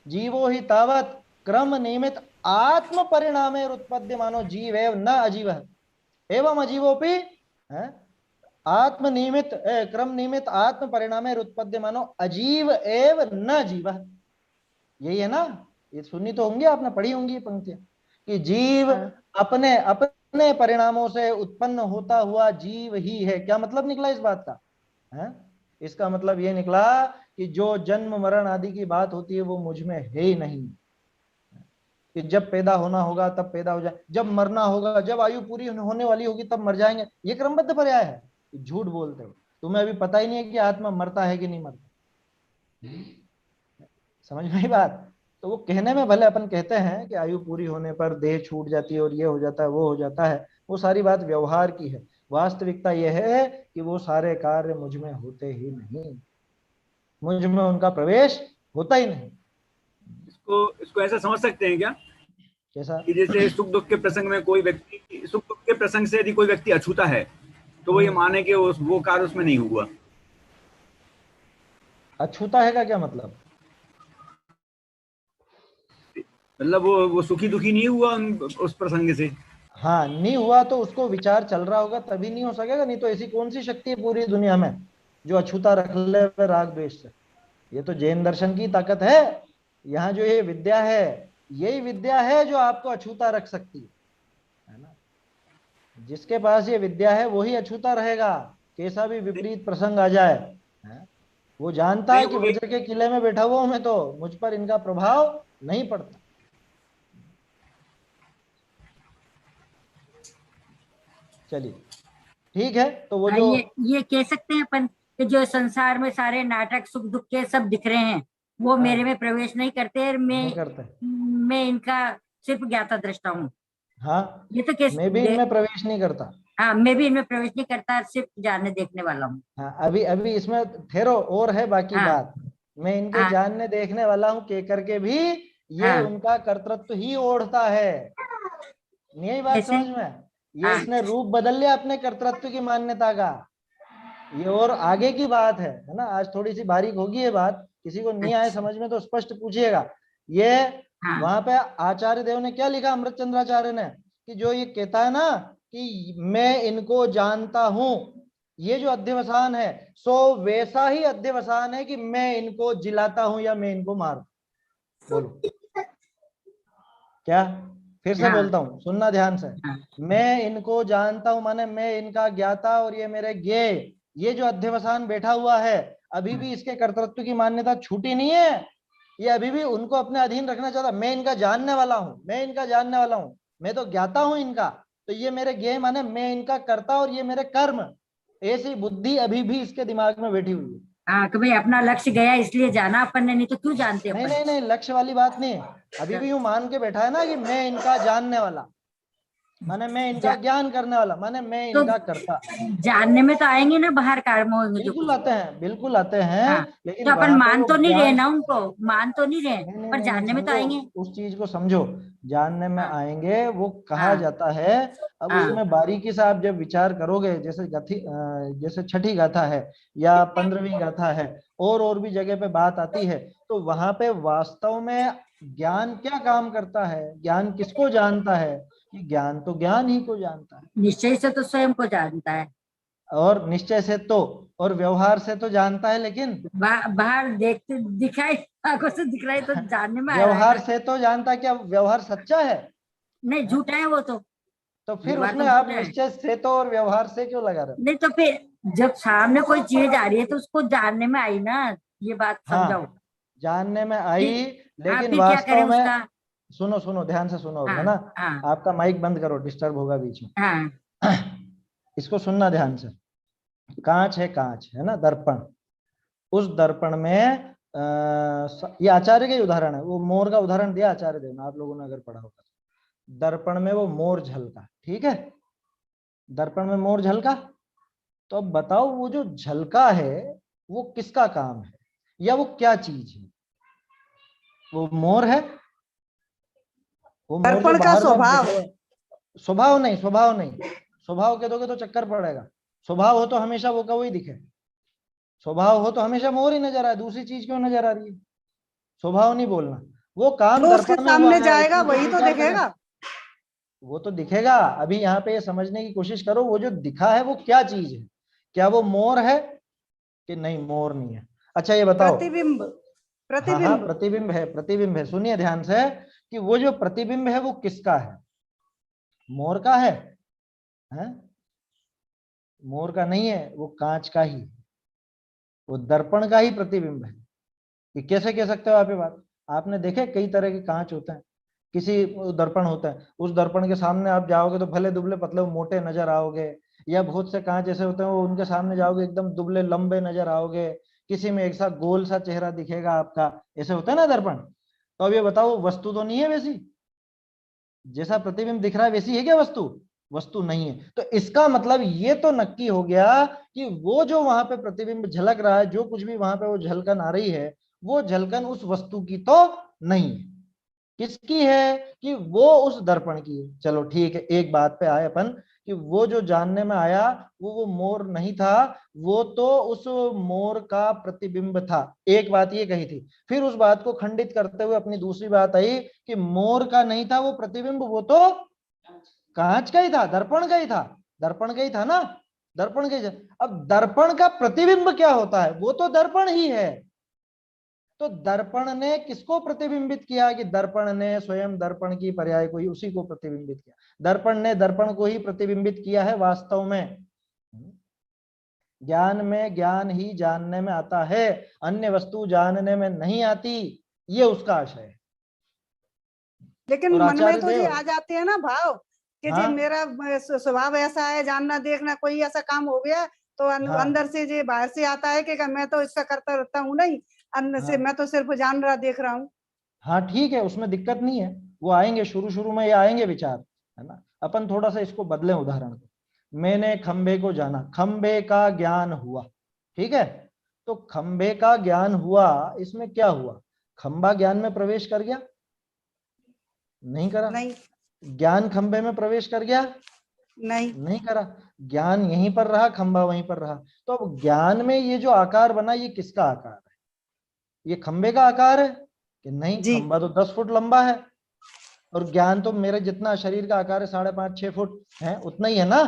जीवो ही तावत क्रम नियमित आत्म परिणामे उत्पद्यमानो जीव एव न अजीव एवं अजीवोपि आत्म नियमित क्रम नियमित आत्म परिणामे उत्पद्यमानो अजीव एव न जीव। यही है ना? ये सुनी तो होंगी आपने, पढ़ी होंगी ये पंक्तियां कि जीव हाँ अपने अपने परिणामों से उत्पन्न होता हुआ जीव ही है। क्या मतलब निकला इस बात का? है इसका मतलब ये निकला कि जो जन्म मरण आदि की बात होती है वो मुझ में है ही नहीं, कि जब पैदा होना होगा तब पैदा हो जाए, जब मरना होगा, जब आयु पूरी होने वाली होगी तब मर जाएंगे। ये क्रमबद्ध पर्याय है, झूठ बोलते हो। तुम्हें अभी पता ही नहीं है कि आत्मा मरता है कि नहीं मरता। समझ में आई बात? तो वो कहने में भले अपन कहते हैं कि आयु पूरी होने पर देह छूट जाती है और ये हो जाता है, वो हो जाता है, वो सारी बात व्यवहार की है। वास्तविकता यह है कि वो सारे कार्य मुझ में होते ही नहीं, मुझ में उनका प्रवेश होता ही नहीं। इसको इसको ऐसा समझ सकते हैं क्या कैसा? कि जैसे सुख दुख के प्रसंग में कोई व्यक्ति, सुख दुख के प्रसंग से यदि कोई व्यक्ति अछूता है तो वो ये माने कि वो कार्य उसमें नहीं हुआ। अछूता है का क्या मतलब? मतलब वो सुखी दुखी नहीं हुआ उस प्रसंग से। हाँ नहीं हुआ तो उसको विचार चल रहा होगा तभी नहीं हो सकेगा, नहीं तो ऐसी कौन सी शक्ति है पूरी दुनिया में जो अछूता रख ले राग द्वेष से? ये तो जैन दर्शन की ताकत है। यहाँ जो ये विद्या है, यही विद्या है जो आपको अछूता रख सकती है ना? जिसके पास ये विद्या है वही अछूता रहेगा। कैसा भी विपरीत प्रसंग आ जाए, हैं, वो जानता है कि वज्र के किले में बैठा हुआ हूं मैं, तो मुझ पर इनका प्रभाव नहीं पड़ता। चलिए ठीक है, तो वो जो ये कह सकते हैं अपन कि जो संसार में सारे नाटक सुख दुख के सब दिख रहे हैं वो हाँ, मेरे में प्रवेश नहीं करते और नहीं करते। मैं इनका सिर्फ ज्ञाता दृष्टा हूँ। हाँ, ये तो मैं भी इनमें प्रवेश नहीं करता। हाँ, मैं भी इनमें प्रवेश नहीं करता, सिर्फ जानने देखने वाला हूँ। हाँ, अभी अभी इसमें ठहरो, और है बाकी हाँ बात। मैं इनके हाँ जानने देखने वाला हूँ कह करके भी ये हाँ। उनका कर्तृत्व ही ओढ़ता है। नहीं बात कैसे? समझ में? ये हाँ इसने रूप बदल लिया अपने कर्तृत्व की मान्यता का। ये और आगे की बात है ना, आज थोड़ी सी बारीक होगी ये बात, किसी को नहीं आए अच्छा। समझ में तो स्पष्ट पूछिएगा। ये हाँ वहां पे आचार्य देव ने क्या लिखा, अमृत चंद्राचार्य ने, कि जो ये कहता है ना कि मैं इनको जानता हूं, ये जो अध्यवसान है सो वैसा ही अध्यवसान है कि मैं इनको जिलाता हूं या मैं इनको मारता। बोलो क्या? फिर से हाँ बोलता हूं, सुनना ध्यान से। हाँ। मैं इनको जानता हूं माने मैं इनका ज्ञाता और ये मेरे ज्ञेय। ये जो अध्यवसान बैठा हुआ है अभी भी इसके कर्तृत्व की मान्यता छूटी नहीं है। ये अभी भी उनको अपने अधीन रखना चाहता। मैं इनका जानने वाला हूं, मैं इनका जानने वाला हूं, मैं तो ज्ञाता हूं इनका, तो ये मेरे ज्ञेय माने मैं इनका कर्ता और ये मेरे कर्म। ऐसी बुद्धि अभी भी इसके दिमाग में बैठी हुई है। हाँ कि भाई अपना लक्ष्य गया इसलिए जाना अपन ने, नहीं तो क्यों जानते नहीं अपन। नहीं नहीं, लक्ष्य वाली बात नहीं है। अभी भी यूं मान के बैठा है ना कि मैं इनका जानने वाला माने मैं इनका जा, ज्ञान करने वाला माने मैं तो इनका करता। जानने में तो आएंगे ना बाहर कर्म होंगे जो बिल्कुल कुछ। आते हैं, बिल्कुल आते हैं, हाँ लेकिन तो अपन वहां पे मान वो तो नहीं रहे ज्ञान। ना उनको, मान तो नहीं रहे, नहीं नहीं पर नहीं नहीं, जानने में तो समझो, आएंगे। उस चीज को समझो। जानने में हाँ आएंगे वो कहा हाँ जाता है। अब हाँ उसमें बारीकी से आप जब विचार करोगे, जैसे जैसे छठी गाथा है या 15वीं गाथा है, और भी जगह पे बात आती है, तो वहां पे वास्तव में ज्ञान क्या काम करता है, ज्ञान किसको जानता है, कि ज्ञान तो ज्ञान ही को जानता है। निश्चय से तो स्वयं को जानता है। और निश्चय से तो, और व्यवहार से तो जानता है, लेकिन बाहर देखते दिखाई, आंखों से दिख रहा है तो जानने में आ रहा है व्यवहार ना। से तो जानता है। क्या व्यवहार सच्चा है? नहीं हैं? झूठा है वो तो, तो फिर व्यवहार तो उसमें आप झूठा है। निश्चय से तो और व्यवहार से क्यों लगा रहे हो? नहीं तो फिर जब सामने कोई चीज आ रही है तो उसको जानने में आई ना, ये बात समझाओ। हाँ, जानने में फिर आई, हाँ लेकिन फिर क्या करें वास्तव में, उसका। सुनो सुनो ध्यान से सुनो, है हाँ ना? हाँ आपका माइक बंद करो, डिस्टर्ब होगा बीच में। हाँ इसको सुनना ध्यान से। कांच है, कांच है ना, दर्पण। उस दर्पण में ये आचार्य का ही उदाहरण है, वो मोर का उदाहरण दिया आचार्य देव ने, आप लोगों ने अगर पढ़ा होगा। दर्पण में वो मोर झलका, ठीक है, दर्पण में मोर झलका। तो अब बताओ वो जो झलका है वो किसका काम है, या वो क्या चीज है? वो मोर है? वो मोर जो दर्पण का बाहर में स्वभाव। बैठे हुए, स्वभाव नहीं, स्वभाव नहीं। स्वभाव के दोगे तो चक्कर पड़ेगा। स्वभाव हो तो हमेशा वो का वही दिखे। स्वभाव हो तो हमेशा मोर ही नजर आए, दूसरी चीज क्यों नजर आ रही है? स्वभाव नहीं बोलना। वो काम जो उसके दर्पण में हुआ सामने है, इस जाएगा चीज को वही तो स्वीकार करें। दिखेगा। वो तो दिखेगा। अभी यहाँ पे ये समझने की कोशिश करो, वो जो दिखा है वो क्या चीज है? क्या वो मोर है कि नहीं? मोर नहीं है। अच्छा ये बताओ। प्रतिबिंब। हाँ हाँ, प्रतिबिंब। प्रतिबिंब है, प्रतिबिंब है। सुनिए ध्यान से कि वो जो प्रतिबिंब है वो किसका है? मोर का है? हैं? मोर का नहीं है, वो कांच का ही, वो दर्पण का ही प्रतिबिंब है। ये कैसे कह सकते हो आप ये बात? आपने देखे कई तरह के कांच होते हैं, किसी दर्पण होता है, उस दर्पण के सामने आप जाओगे तो भले दुबले पतले मोटे नजर आओगे, या बहुत से कांच ऐसे होते हैं वो उनके सामने जाओगे एकदम दुबले लंबे नजर आओगे, किसी में एक सा गोल सा चेहरा दिखेगा आपका, ऐसे होता है ना दर्पण। तो अब ये बताओ, वस्तु तो नहीं है वैसी, जैसा प्रतिबिंब दिख रहा है वैसी है क्या वस्तु? वस्तु नहीं है। तो इसका मतलब ये तो नक्की हो गया कि वो जो वहां पे प्रतिबिंब झलक रहा है, जो कुछ भी वहां पे वो झलकन आ रही है, वो झलकन उस वस्तु की तो नहीं है। किसकी है? कि वो उस दर्पण की है। चलो ठीक है, एक बात पे आए अपन कि वो जो जानने में आया वो मोर नहीं था, वो तो उस मोर का प्रतिबिंब था। एक बात ये कही थी। फिर उस बात को खंडित करते हुए अपनी दूसरी बात आई कि मोर का नहीं था वो प्रतिबिंब, वो तो कांच का ही था, दर्पण का ही था। दर्पण का ही था ना, दर्पण का ही था। अब दर्पण का प्रतिबिंब क्या होता है? वो तो दर्पण ही है। तो दर्पण ने किसको प्रतिबिंबित किया? कि दर्पण ने स्वयं दर्पण की पर्याय को ही, उसी को प्रतिबिंबित किया। दर्पण ने दर्पण को ही प्रतिबिंबित किया है वास्तव में। ज्ञान में ज्ञान ही जानने में आता है, अन्य वस्तु जानने में नहीं आती, ये उसका आशय है। लेकिन और मन में आचार्य तो जी देव, आ जाते हैं ना भाव कि जी हाँ मेरा स्वभाव ऐसा है, जानना देखना, कोई ऐसा काम हो गया तो हाँ अंदर से जी बाहर से आता है कि मैं तो इसका करता रहता हूँ नहीं, अंदर से हाँ मैं तो सिर्फ जान रहा देख रहा हूँ। हाँ, ठीक है, उसमें दिक्कत नहीं है, वो आएंगे शुरू शुरू में, ये आएंगे विचार, है ना। अपन थोड़ा सा इसको बदलें उदाहरण को। मैंने खंबे को जाना, खंबे का ज्ञान हुआ, ठीक है। तो खंबे का ज्ञान हुआ, इसमें क्या हुआ? खंबा ज्ञान में प्रवेश कर गया? नहीं करा। नहीं ज्ञान खंबे में प्रवेश कर गया? नहीं नहीं करा। ज्ञान यहीं पर रहा, खंबा वहीं पर रहा। तो अब ज्ञान में ये जो आकार बना, ये किसका आकार है? ये खंबे का आकार है कि नहीं? जी खंबा तो 10 फुट लंबा है, और ज्ञान तो मेरे जितना शरीर का आकार है, 5.5-6 फुट है, उतना ही है ना।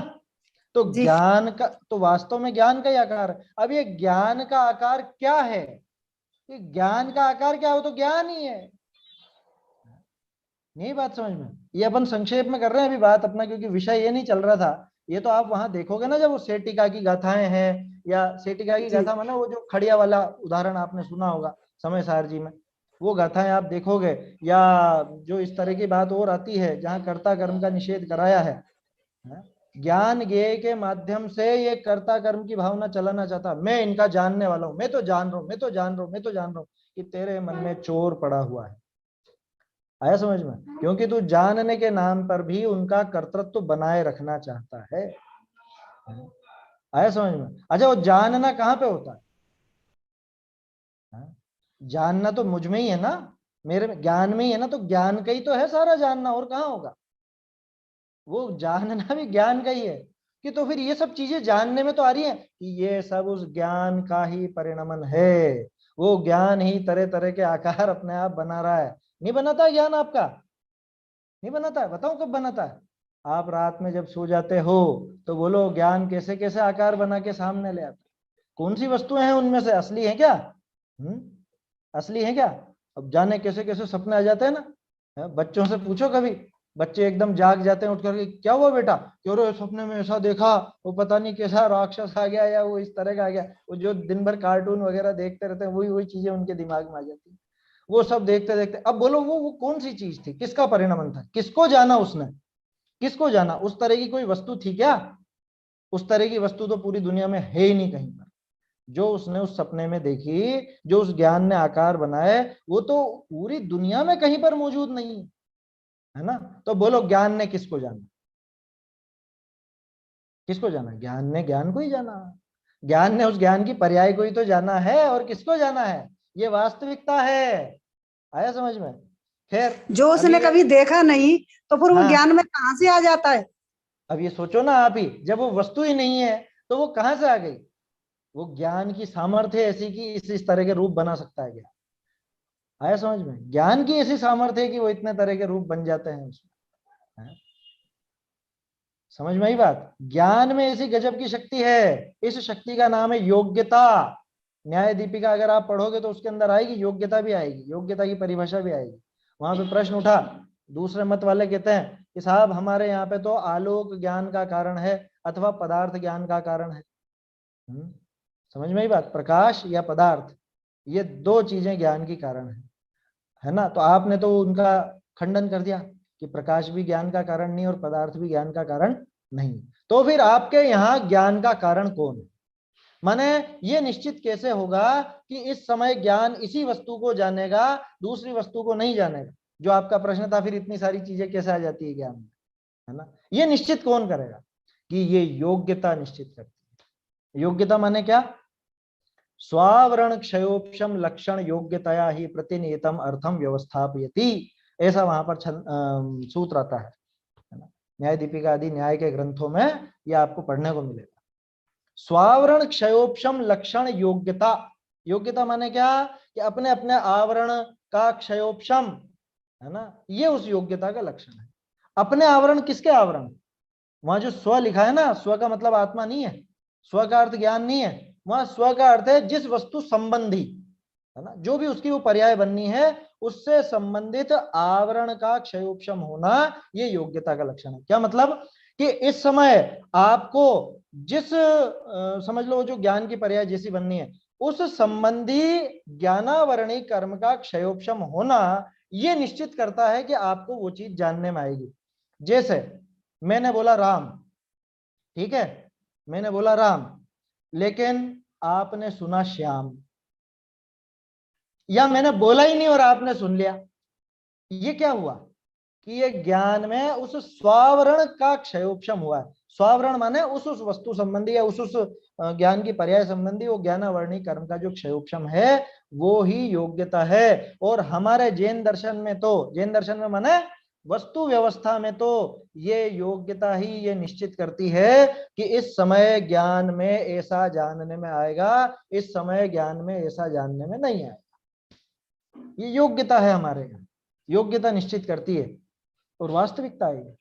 तो जी ज्ञान का तो वास्तव में ज्ञान का ही आकार है। अब ये ज्ञान का आकार क्या है? ये ज्ञान का आकार क्या हो? तो ज्ञान ही है। यही बात समझ में। ये अपन संक्षेप में कर रहे हैं अभी बात अपना, क्योंकि विषय ये नहीं चल रहा था। ये तो आप वहां देखोगे ना, जब वो सेटिका की गाथाएं हैं, या सेटिका की जी गाथा माने वो जो खड़िया वाला उदाहरण आपने सुना होगा समय सार जी में, वो गाथाएं आप देखोगे, या जो इस तरह की बात और आती है जहाँ कर्ता कर्म का निषेध कराया है। ज्ञान ज्ञेय के माध्यम से ये कर्ता कर्म की भावना चलाना चाहता, मैं इनका जानने वाला हूं, मैं तो जान रहा हूं, मैं तो जान रहा हूं, मैं तो जान रहा हूं, कि तेरे मन में चोर पड़ा हुआ है। आया समझ में? क्योंकि तू जानने के नाम पर भी उनका कर्तृत्व बनाए रखना चाहता है। आया समझ में? अच्छा, वो जानना कहाँ पे होता है? जानना तो मुझ में ही है ना, मेरे में, ज्ञान में ही है ना। तो ज्ञान का ही तो है सारा जानना, और कहाँ होगा? वो जानना भी ज्ञान का ही है। कि तो फिर ये सब चीजें जानने में तो आ रही है कि ये सब उस ज्ञान का ही परिणमन है। वो ज्ञान ही तरह तरह के आकार अपने आप बना रहा है। नहीं बनाता है ज्ञान आपका? नहीं बनाता है? बताओ कब बनाता है? आप रात में जब सो जाते हो तो बोलो, ज्ञान कैसे कैसे आकार बना के सामने ले आता है। कौन सी वस्तुएं हैं उनमें से असली है क्या? असली है क्या? अब जाने कैसे कैसे सपने आ जाते हैं ना। बच्चों से पूछो कभी, बच्चे एकदम जाग जाते हैं उठ करके, क्या हुआ बेटा? क्यों रे, सपने में ऐसा देखा, वो पता नहीं कैसा राक्षस आ गया, या वो इस तरह का आ गया। वो जो दिन भर कार्टून वगैरह देखते रहते हैं, वही वही चीजें उनके दिमाग में आ जाती है। वो सब देखते देखते, अब बोलो वो कौन सी चीज थी, किसका परिणमन था, किसको जाना उसने, किसको जाना? उस तरह की कोई वस्तु थी क्या? उस तरह की वस्तु तो पूरी दुनिया में है ही नहीं कहीं पर। जो उसने उस सपने में देखी, जो उस ज्ञान ने आकार बनाए, वो तो पूरी दुनिया में कहीं पर मौजूद नहीं है ना। तो बोलो, ज्ञान ने किसको जाना? किसको जाना? ज्ञान ने ज्ञान को ही जाना। ज्ञान ने उस ज्ञान की पर्याय को ही तो जाना है, और किसको जाना है? ये वास्तविकता है। आया समझ में? खैर, जो उसने कभी देखा नहीं तो फिर वो हाँ, ज्ञान में कहाँ से आ जाता है? अब ये सोचो ना आप ही, जब वो वस्तु ही नहीं है तो वो कहां से आ गई? वो ज्ञान की सामर्थ्य ऐसी कि इस तरह के रूप बना सकता है ज्ञान। आया समझ में? ज्ञान की ऐसी सामर्थ्य है कि वो इतने तरह के रूप बन जाते हैं उसमें। समझ में आई बात? ज्ञान में ऐसी गजब की शक्ति है। इस शक्ति का नाम है योग्यता। न्याय दीपिका अगर आप पढ़ोगे तो उसके अंदर आएगी, योग्यता भी आएगी, योग्यता की परिभाषा भी आएगी। वहां पे प्रश्न उठा, दूसरे मत वाले कहते हैं कि साहब हमारे यहाँ पे तो आलोक ज्ञान का कारण है, अथवा पदार्थ ज्ञान का कारण है। समझ में आई बात? प्रकाश या पदार्थ, ये दो चीजें ज्ञान की कारण है ना। तो आपने तो उनका खंडन कर दिया कि प्रकाश भी ज्ञान का कारण नहीं और पदार्थ भी ज्ञान का कारण नहीं। तो फिर आपके यहाँ ज्ञान का कारण कौन है? माने ये निश्चित कैसे होगा कि इस समय ज्ञान इसी वस्तु को जानेगा, दूसरी वस्तु को नहीं जानेगा? जो आपका प्रश्न था, फिर इतनी सारी चीजें कैसे आ जाती है ज्ञान में, है ना। ये निश्चित कौन करेगा? कि ये योग्यता निश्चित करती है। योग्यता माने क्या? स्वावरण क्षयोपम लक्षण योग्यतया ही प्रतिनियतम अर्थम व्यवस्थापयति, ऐसा वहां पर सूत्र आता है ना। न्याय दीपिका आदि न्याय के ग्रंथों में यह आपको पढ़ने को मिलेगा। स्वावरण क्षयोपम लक्षण योग्यता। योग्यता माने क्या? कि अपने अपने आवरण का क्षयोपम, है ना, ये उस योग्यता का लक्षण है। अपने आवरण, किसके आवरण? वहां जो स्व लिखा है ना, स्व का मतलब आत्मा नहीं है, स्व का अर्थ ज्ञान नहीं है। वहां स्व का अर्थ है जिस वस्तु संबंधी, है ना, जो भी उसकी वो पर्याय बननी है, उससे संबंधित आवरण का क्षयोपम होना, ये योग्यता का लक्षण है। क्या मतलब? कि इस समय आपको जिस समझ लो जो ज्ञान की पर्याय जैसी बननी है उस संबंधी ज्ञानावरणी कर्म का क्षयोपशम होना ये निश्चित करता है कि आपको वो चीज जानने में आएगी। जैसे मैंने बोला राम, ठीक है, मैंने बोला राम, लेकिन आपने सुना श्याम, या मैंने बोला ही नहीं और आपने सुन लिया, ये क्या हुआ कि ये ज्ञान में उस स्वावरण का क्षयोपशम हुआ है। स्वावरण माने उस वस्तु संबंधी या उस ज्ञान की पर्याय संबंधी वो ज्ञानावर्णी कर्म का जो क्षयोपशम है वो ही योग्यता है। और हमारे जैन दर्शन में तो, जैन दर्शन में माने वस्तु व्यवस्था में तो ये योग्यता ही ये निश्चित करती है कि इस समय ज्ञान में ऐसा जानने में आएगा, इस समय ज्ञान में ऐसा जानने में नहीं आएगा। ये योग्यता है हमारे यहाँ, योग्यता निश्चित करती है और वास्तविकता है।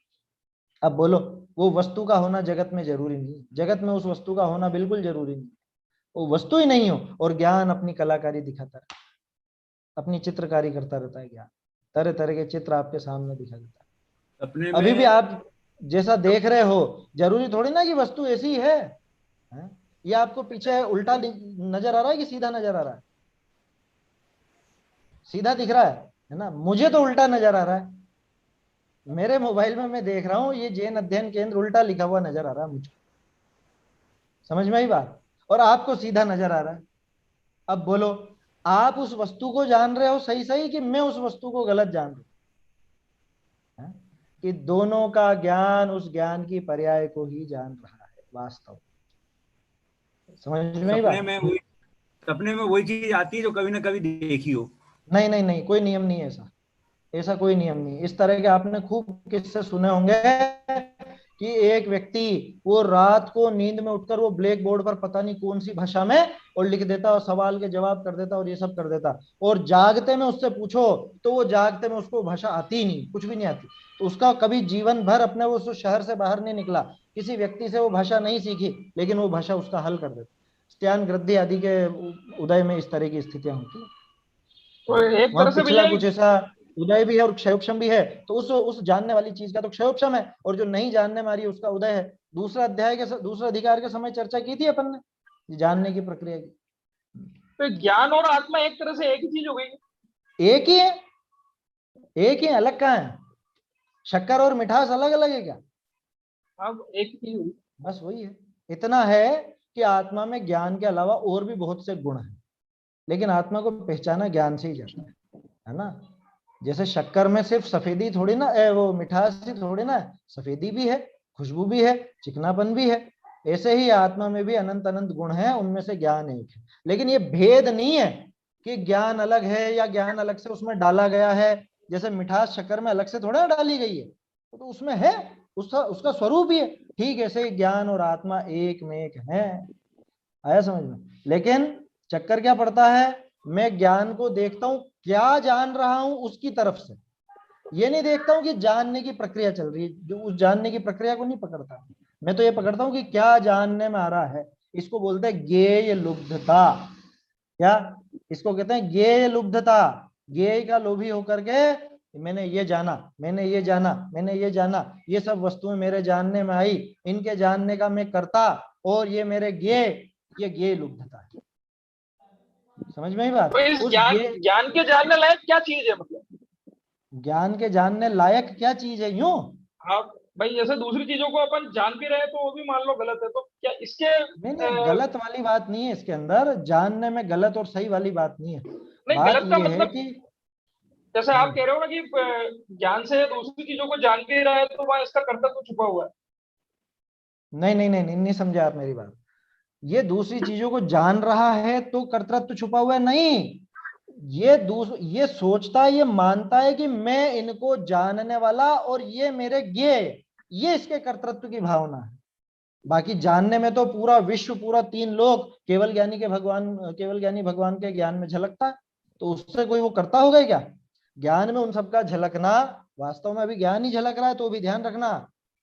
अब बोलो, वो वस्तु का होना जगत में जरूरी नहीं है, जगत में उस वस्तु का होना बिल्कुल जरूरी नहीं, वो वस्तु ही नहीं हो और ज्ञान अपनी कलाकारी दिखाता रहता है, अपनी चित्रकारी करता रहता है ज्ञान, तरह तरह के चित्र आपके सामने दिखा देता है। अपने अभी भी आप जैसा देख रहे हो जरूरी थोड़ी ना कि वस्तु ऐसी है, ये आपको पीछे उल्टा नजर आ रहा है कि सीधा नजर आ रहा है? सीधा दिख रहा है ना, मुझे तो उल्टा नजर आ रहा है। मेरे मोबाइल में मैं देख रहा हूं ये जैन अध्ययन केंद्र उल्टा लिखा हुआ नजर आ रहा है मुझे, समझ में आई बात? और आपको सीधा नजर आ रहा है। अब बोलो, आप उस वस्तु को जान रहे हो सही सही कि मैं उस वस्तु को गलत जान रहा हूं? कि दोनों का ज्ञान उस ज्ञान की पर्याय को ही जान रहा है वास्तव। समझ में आई बात? सपने में वही चीज आती है जो कभी ना कभी देखी हो। नहीं नहीं नहीं, कोई नियम नहीं है ऐसा, ऐसा कोई नियम नहीं। इस तरह के आपने खूब किस्से सुने होंगे कि एक व्यक्ति वो रात को नींद में उठकर वो ब्लैक बोर्ड पर पता नहीं कौन सी भाषा में और लिख देता और सवाल के जवाब कर देता और ये सब कर देता, और जागते में उससे पूछो तो वो जागते में उसको भाषा आती ही नहीं, कुछ भी नहीं आती। तो उसका कभी जीवन भर अपने वो उस शहर से बाहर नहीं निकला, किसी व्यक्ति से वो भाषा नहीं सीखी, लेकिन वो भाषा उसका हल कर देता। स्त्यान गृद्धि आदि के उदय में इस तरह की स्थितियां होती है। एक तरह से पिछला कुछ ऐसा उदय भी है और क्षयोपशम भी है, तो उस जानने वाली चीज का तो क्षयोपशम है और जो नहीं जानने वाली उसका उदय है। दूसरा अध्याय के दूसरा अधिकार के समय चर्चा की थी अपन ने जानने की प्रक्रिया की। तो ज्ञान और आत्मा एक तरह से एक ही चीज हो गई? एक ही है, एक ही, अलग कहाँ है? शक्कर और मिठास अलग अलग है क्या? अब एक ही हुई, बस वही है। इतना है कि आत्मा में ज्ञान के अलावा और भी बहुत से गुण हैं, लेकिन आत्मा को पहचाना ज्ञान से ही जाता है ना। जैसे शक्कर में सिर्फ सफेदी थोड़ी ना, वो मिठास ही थोड़ी ना, सफेदी भी है, खुशबू भी है, चिकनापन भी है। ऐसे ही आत्मा में भी अनंत अनंत गुण हैं, उनमें से ज्ञान एक है। लेकिन ये भेद नहीं है कि ज्ञान अलग है या ज्ञान अलग से उसमें डाला गया है। जैसे मिठास शक्कर में अलग से थोड़ा डाली गई है, तो उसमें है, उसका स्वरूप ही है। ठीक ऐसे ज्ञान और आत्मा एक में एक है। आया समझ में? लेकिन चक्कर क्या पड़ता है, मैं ज्ञान को देखता हूं क्या जान रहा हूं उसकी तरफ से, ये नहीं देखता हूं कि जानने की प्रक्रिया चल रही है, जो उस जानने की प्रक्रिया को नहीं पकड़ता। मैं तो ये पकड़ता हूं कि क्या जानने में आ रहा है। इसको बोलते हैं ज्ञेय लुब्धता। क्या इसको कहते हैं? ज्ञेय लुब्धता। ज्ञेय का लोभी होकर के मैंने ये जाना, मैंने ये जाना, मैंने ये जाना, ये सब वस्तुएं मेरे जानने में आई, इनके जानने का मैं करता और ये मेरे ज्ञेय, ये ज्ञेय लुब्धता है। समझ में ही बात? तो इस ज्ञान के जानने लायक क्या चीज है? मतलब ज्ञान के जानने लायक क्या चीज है? यूं हाँ भाई, जैसे दूसरी चीजों को अपन जान भी रहे तो वो भी मान लो गलत है, तो क्या इसके नहीं, गलत वाली बात नहीं है इसके अंदर। जानने में गलत और सही वाली बात नहीं है। नहीं, बात गलत का ये है मतलब कि जैसे आप कह रहे हो ना कि ज्ञान से दूसरी चीजों को जान भी रहा है तो वहां इसका कर्तव्य छुपा हुआ है। नहीं नहीं नहीं नहीं समझे आप मेरी बात। ये दूसरी चीजों को जान रहा है तो कर्तृत्व छुपा हुआ है नहीं। ये सोचता है, ये मानता है कि मैं इनको जानने वाला और ये मेरे ज्ञेय, ये इसके कर्तृत्व की भावना है। बाकी जानने में तो पूरा विश्व, पूरा 3 लोक केवल ज्ञानी भगवान के ज्ञान में झलकता है, तो उससे कोई वो करता होगा क्या? ज्ञान में उन सबका झलकना वास्तव में अभी ज्ञान ही झलक रहा है, तो भी ध्यान रखना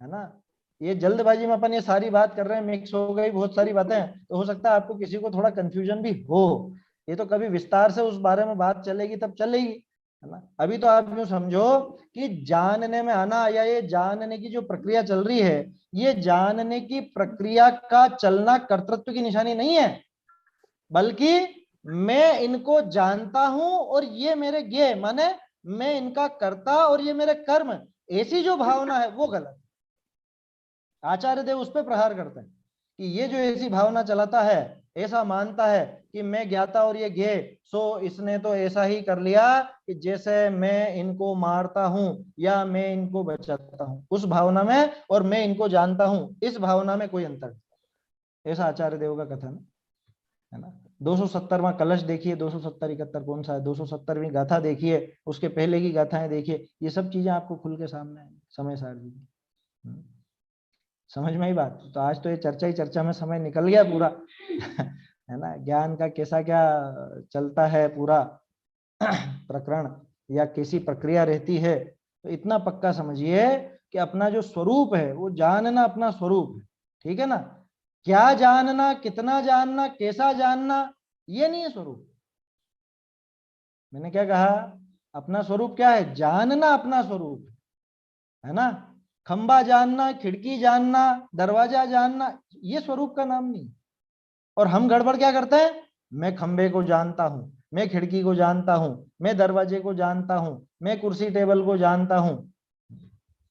है ना। ये जल्दबाजी में अपन ये सारी बात कर रहे हैं, मिक्स हो गई बहुत सारी बातें, तो हो सकता है आपको किसी को थोड़ा कंफ्यूजन भी हो। ये तो कभी विस्तार से उस बारे में बात चलेगी तब चलेगी, है ना। अभी तो आप यूं समझो कि जानने में आना या ये जानने की जो प्रक्रिया चल रही है, ये जानने की प्रक्रिया का चलना कर्तृत्व की निशानी नहीं है, बल्कि मैं इनको जानता हूं और ये मेरे ज्ञेय, माने मैं इनका कर्ता और ये मेरे कर्म, ऐसी जो भावना है वो गलत। आचार्य देव उस पर प्रहार करते हैं कि ये जो ऐसी भावना चलाता है, ऐसा मानता है कि मैं ज्ञाता और ये ज्ञेय, सो इसने तो ऐसा ही कर लिया कि जैसे मैं इनको मारता हूं या मैं इनको बचाता हूं, उस भावना में और मैं इनको जानता हूं इस भावना में कोई अंतर नहीं। ऐसा आचार्य देव का कथन है ना। 270वां कलश देखिए, 270 71 कौन सा है, 270वीं गाथा देखिए, उसके पहले की गाथाएं देखिए, ये सब चीजें आपको खुल के सामने आएंगी समय सारणी की। समझ में ही बात। तो आज तो ये चर्चा ही चर्चा में समय निकल गया पूरा है ना। ज्ञान का कैसा क्या चलता है पूरा प्रकरण या कैसी प्रक्रिया रहती है, तो इतना पक्का समझिए कि अपना जो स्वरूप है वो जानना अपना स्वरूप है, ठीक है ना। क्या जानना, कितना जानना, कैसा जानना, ये नहीं है स्वरूप। मैंने क्या कहा, अपना स्वरूप क्या है, जानना अपना स्वरूप है ना। खंबा जानना, खिड़की जानना, दरवाजा जानना, ये स्वरूप का नाम नहीं। और हम गड़बड़ क्या करते हैं, मैं खंबे को जानता हूं, मैं खिड़की को जानता हूं, मैं दरवाजे को जानता हूं, मैं कुर्सी टेबल को जानता हूं।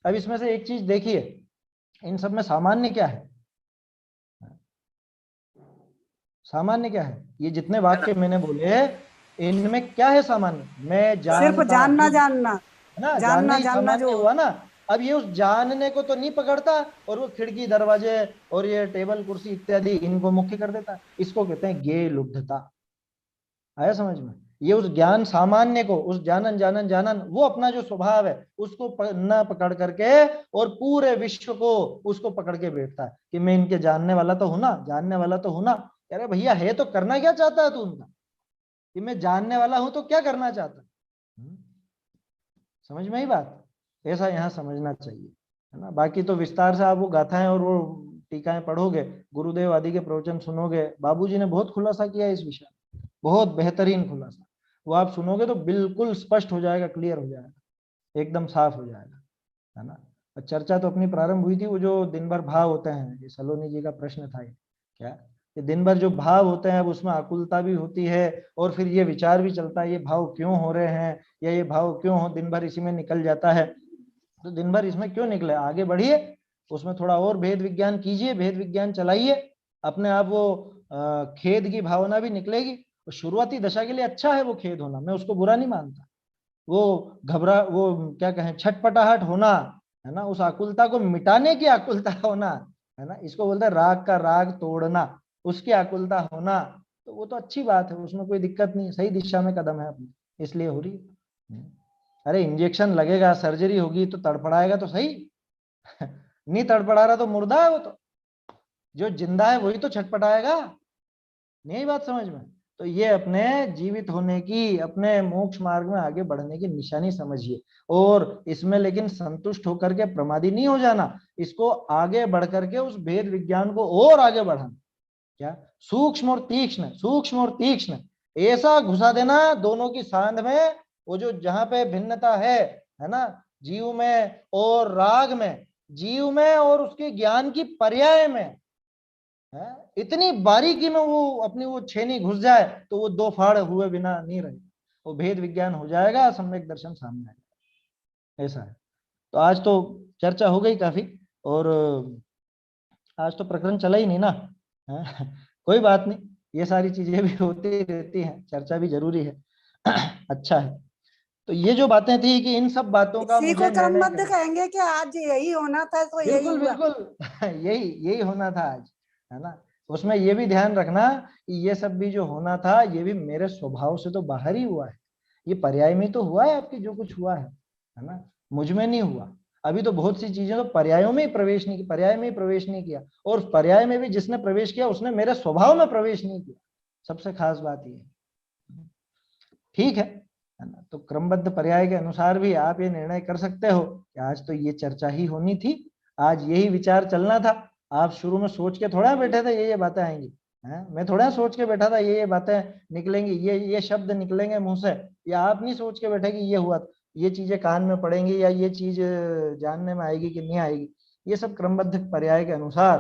अब इसमें से एक चीज देखिए, इन सब में सामान्य क्या है, सामान्य क्या है, ये जितने वाक्य मैंने बोले इनमें क्या है सामान्य, मैं जानता सिर्फ जानना हूं, जानना है ना, जानना ही जानना सामान्य जो हुआ ना। अब ये उस जानने को तो नहीं पकड़ता और वो खिड़की दरवाजे और ये टेबल कुर्सी इत्यादि इनको मुख्य कर देता, इसको कहते हैं ज्ञेय लुब्धता। आया समझ में। ये उस ज्ञान सामान्य को, उस जानन जानन जानन, वो अपना जो स्वभाव है उसको न पकड़ करके और पूरे विश्व को उसको पकड़ के बैठता है कि मैं इनके जानने वाला तो हूं ना, जानने वाला तो हूं ना। अरे भैया है तो करना क्या चाहता है तू उनका, कि मैं जानने वाला हूं तो क्या करना चाहता है। समझ में ही बात। ऐसा यहाँ समझना चाहिए, है ना। बाकी तो विस्तार से आप वो गाथाएं और वो टीकाएं पढ़ोगे, गुरुदेव आदि के प्रवचन सुनोगे, बाबूजी ने बहुत खुलासा किया इस विषय में, बहुत बेहतरीन खुलासा। वो आप सुनोगे तो बिल्कुल स्पष्ट हो जाएगा, क्लियर हो जाएगा, एकदम साफ हो जाएगा, है ना। चर्चा तो अपनी प्रारंभ हुई थी, वो जो दिन भर भाव होते हैं, ये सलोनी जी का प्रश्न था ये क्या, कि दिन भर जो भाव होते हैं उसमें आकुलता भी होती है और फिर ये विचार भी चलता है ये भाव क्यों हो रहे हैं या ये भाव क्यों हो, दिन भर इसी में निकल जाता है। तो दिन भर इसमें क्यों निकले, आगे बढ़िए, उसमें थोड़ा और भेद विज्ञान कीजिए, भेद विज्ञान चलाइए, अपने आप वो खेद की भावना भी निकलेगी। तो शुरुआती दशा के लिए अच्छा है वो खेद होना, मैं उसको बुरा नहीं मानता। वो घबरा, वो क्या कहें, छटपटाहट होना, है ना, उस आकुलता को मिटाने की आकुलता होना, है ना, इसको बोलते हैं राग का राग तोड़ना, उसकी आकुलता होना, तो वो तो अच्छी बात है, उसमें कोई दिक्कत नहीं, सही दिशा में कदम है अपनी, इसलिए हो रही है। अरे इंजेक्शन लगेगा, सर्जरी होगी तो तड़पड़ाएगा तो सही नहीं तड़पड़ा रहा तो मुर्दा है वो, तो जो जिंदा है वही तो छटपटाएगा, नहीं बात समझ में। तो ये अपने जीवित होने की, अपने मोक्ष मार्ग में आगे बढ़ने की निशानी समझिए, और इसमें लेकिन संतुष्ट होकर के प्रमादी नहीं हो जाना, इसको आगे बढ़ करके उस भेद विज्ञान को और आगे बढ़ाना, क्या सूक्ष्म और तीक्ष्ण, सूक्ष्म और तीक्ष्ण ऐसा घुसा देना दोनों की सांध में, वो जो जहां पे भिन्नता है ना, जीव में और राग में, जीव में और उसके ज्ञान की पर्याय में, है इतनी बारीकी में वो अपनी वो छेनी घुस जाए तो वो दो फाड़ हुए बिना नहीं रहे, वो भेद विज्ञान हो जाएगा, सम्यक दर्शन सामने आएगा। ऐसा है। तो आज तो चर्चा हो गई काफी, और आज तो प्रकरण चला ही नहीं ना, है? कोई बात नहीं, ये सारी चीजें भी होती रहती हैं, चर्चा भी जरूरी है अच्छा है। तो ये जो बातें थी कि इन सब बातों का इसी मुझे को निर्णय क्रमबद्ध कहेंगे कि आज यही होना था तो यही बिल्कुल हुआ। बिल्कुल यही यही होना था आज, है ना। उसमें ये भी ध्यान रखना कि ये सब भी जो होना था ये भी मेरे स्वभाव से तो बाहर ही हुआ है, ये पर्याय में तो हुआ है, आपकी जो कुछ हुआ है ना, मुझ में नहीं हुआ। अभी तो बहुत सी चीजें तो पर्यायों में ही प्रवेश नहीं, पर्याय में ही प्रवेश नहीं किया, और पर्याय में भी जिसने प्रवेश किया उसने मेरे स्वभाव में प्रवेश नहीं किया, सबसे खास बात ये है। ठीक है ना। तो क्रमबद्ध पर्याय के अनुसार भी आप ये निर्णय कर सकते हो कि आज तो ये चर्चा ही होनी थी, आज यही विचार चलना था। आप शुरू में सोच के थोड़ा बैठे थे ये बातें आएंगी, हैं? मैं थोड़ा सोच के बैठा था ये बातें निकलेंगी, ये शब्द निकलेंगे मुंह से, या आप नहीं सोच के बैठे कि ये हुआ, ये चीजें कान में पड़ेंगी या ये चीज जानने में आएगी कि नहीं आएगी। ये सब क्रमबद्ध पर्याय के अनुसार।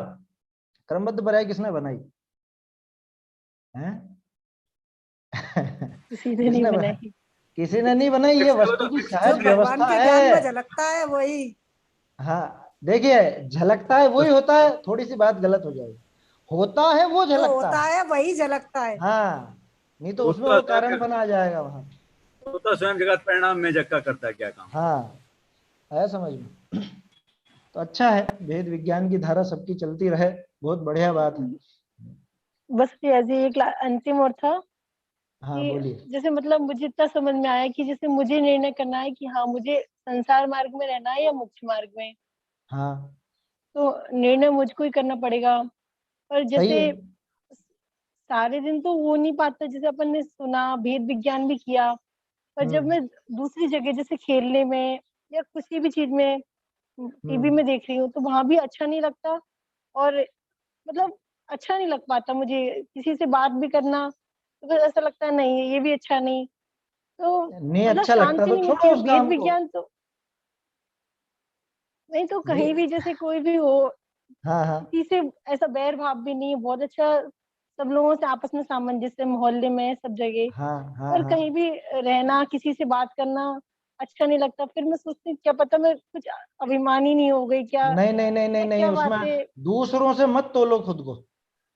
क्रमबद्ध पर्याय किसने बनाई है? किसी ने नहीं बनाई। किसी ने नहीं बनाई, ये वस्तु की जो सहज भगवान व्यवस्था के ज्ञान में है। झलकता है वही। हाँ देखिए, झलकता है वही होता है। थोड़ी सी बात गलत हो जाएगी, होता है वो जो झलकता होता है। है वही झलकता है। हाँ, नहीं तो उसमें वो कारण बना जाएगा वहां। वो तो स्वयं जगत परिणाम में जग का करता है क्या काम। हाँ, है समझ में। तो अच्छा है, भेद विज्ञान की धारा सबकी चलती रहे, बहुत बढ़िया बात है। बस ऐसे एक अंतिम और था हाँ कि बोलिए। जैसे मतलब मुझे इतना समझ में आया कि जैसे मुझे निर्णय करना है कि हाँ मुझे संसार मार्ग में रहना है या मोक्ष मार्ग में, हाँ तो निर्णय मुझको ही करना पड़ेगा। पर सही है। जैसे सारे दिन तो हो नहीं पाता, जैसे अपन ने सुना भेद विज्ञान भी किया, पर जब मैं दूसरी जगह जैसे खेलने में या किसी भी चीज में टीवी में देख रही हूँ तो वहां भी अच्छा नहीं लगता, और मतलब अच्छा नहीं लग पाता मुझे किसी से बात भी करना, तो फिर ऐसा लगता है नहीं ये भी अच्छा नहीं, तो नहीं मतलब अच्छा लगता शांति तो नहीं मिलती छोड़ो है। उस भेद काम को। विज्ञान तो नहीं, तो नहीं, कहीं भी जैसे कोई भी हो, हाँ हाँ किसी से ऐसा बैर भाव भी नहीं है, बहुत अच्छा सब लोगों से आपस में सामंजस्य, मोहल्ले में सब जगह, हाँ हाँ पर हाँ। कहीं भी रहना किसी से बात करना अच्छा नहीं लगता। फिर मैं सोचती हूँ, क्या पता मैं कुछ अभिमानी नहीं हो गई क्या, नहीं नहीं नहीं नहीं या नहीं, क्या उसमें बात है। दूसरों से मत तोलो खुद को,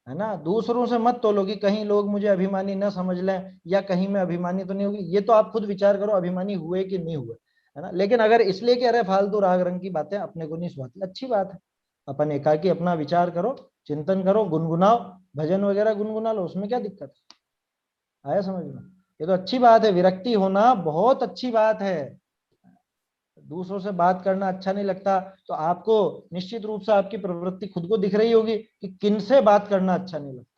है ना। दूसरों से मत तोलो कि कहीं लोग मुझे अभिमानी न समझ लें, या कहीं मैं अभिमानी तो नहीं होगी। ये तो आप खुद विचार करो अभिमानी हुए कि नहीं हुए, है ना। लेकिन अगर इसलिए कि अरे फालतू राग रंग की बातें अपने को नहीं सुहाती, अच्छी बात है। अपन एकाकी अपना विचार करो, चिंतन करो, गुनगुनाओ, भजन वगैरह गुनगुना लो, उसमें क्या दिक्कत है। आया समझ में? ये तो अच्छी बात है, विरक्ति होना बहुत अच्छी बात है। दूसरों से बात करना अच्छा नहीं लगता, तो आपको निश्चित रूप से आपकी प्रवृत्ति खुद को दिख रही होगी कि किन से बात करना अच्छा नहीं लगता।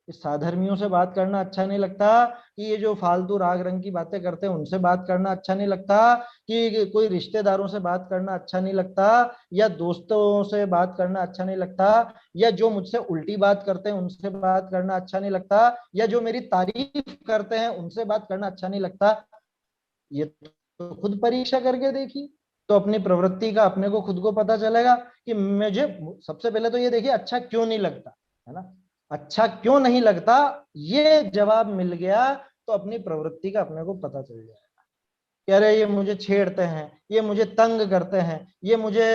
इस साधर्मियों से बात करना अच्छा नहीं लगता, कि ये जो फालतू राग रंग की बातें करते हैं उनसे बात करना अच्छा नहीं लगता, कि कोई रिश्तेदारों से बात करना अच्छा नहीं लगता, या दोस्तों से बात करना अच्छा नहीं लगता, या जो मुझसे उल्टी बात करते हैं उनसे बात करना अच्छा नहीं लगता, या जो मेरी तारीफ करते हैं उनसे बात करना अच्छा नहीं लगता। ये तो खुद परीक्षा करके देखिए, तो अपनी प्रवृत्ति का अपने को खुद को पता चलेगा कि मुझे सबसे पहले तो ये देखिए अच्छा क्यों नहीं लगता, है ना। अच्छा क्यों नहीं लगता, ये जवाब मिल गया तो अपनी प्रवृत्ति का अपने को पता चल जाएगा कि अरे ये मुझे छेड़ते हैं, ये मुझे तंग करते हैं, ये मुझे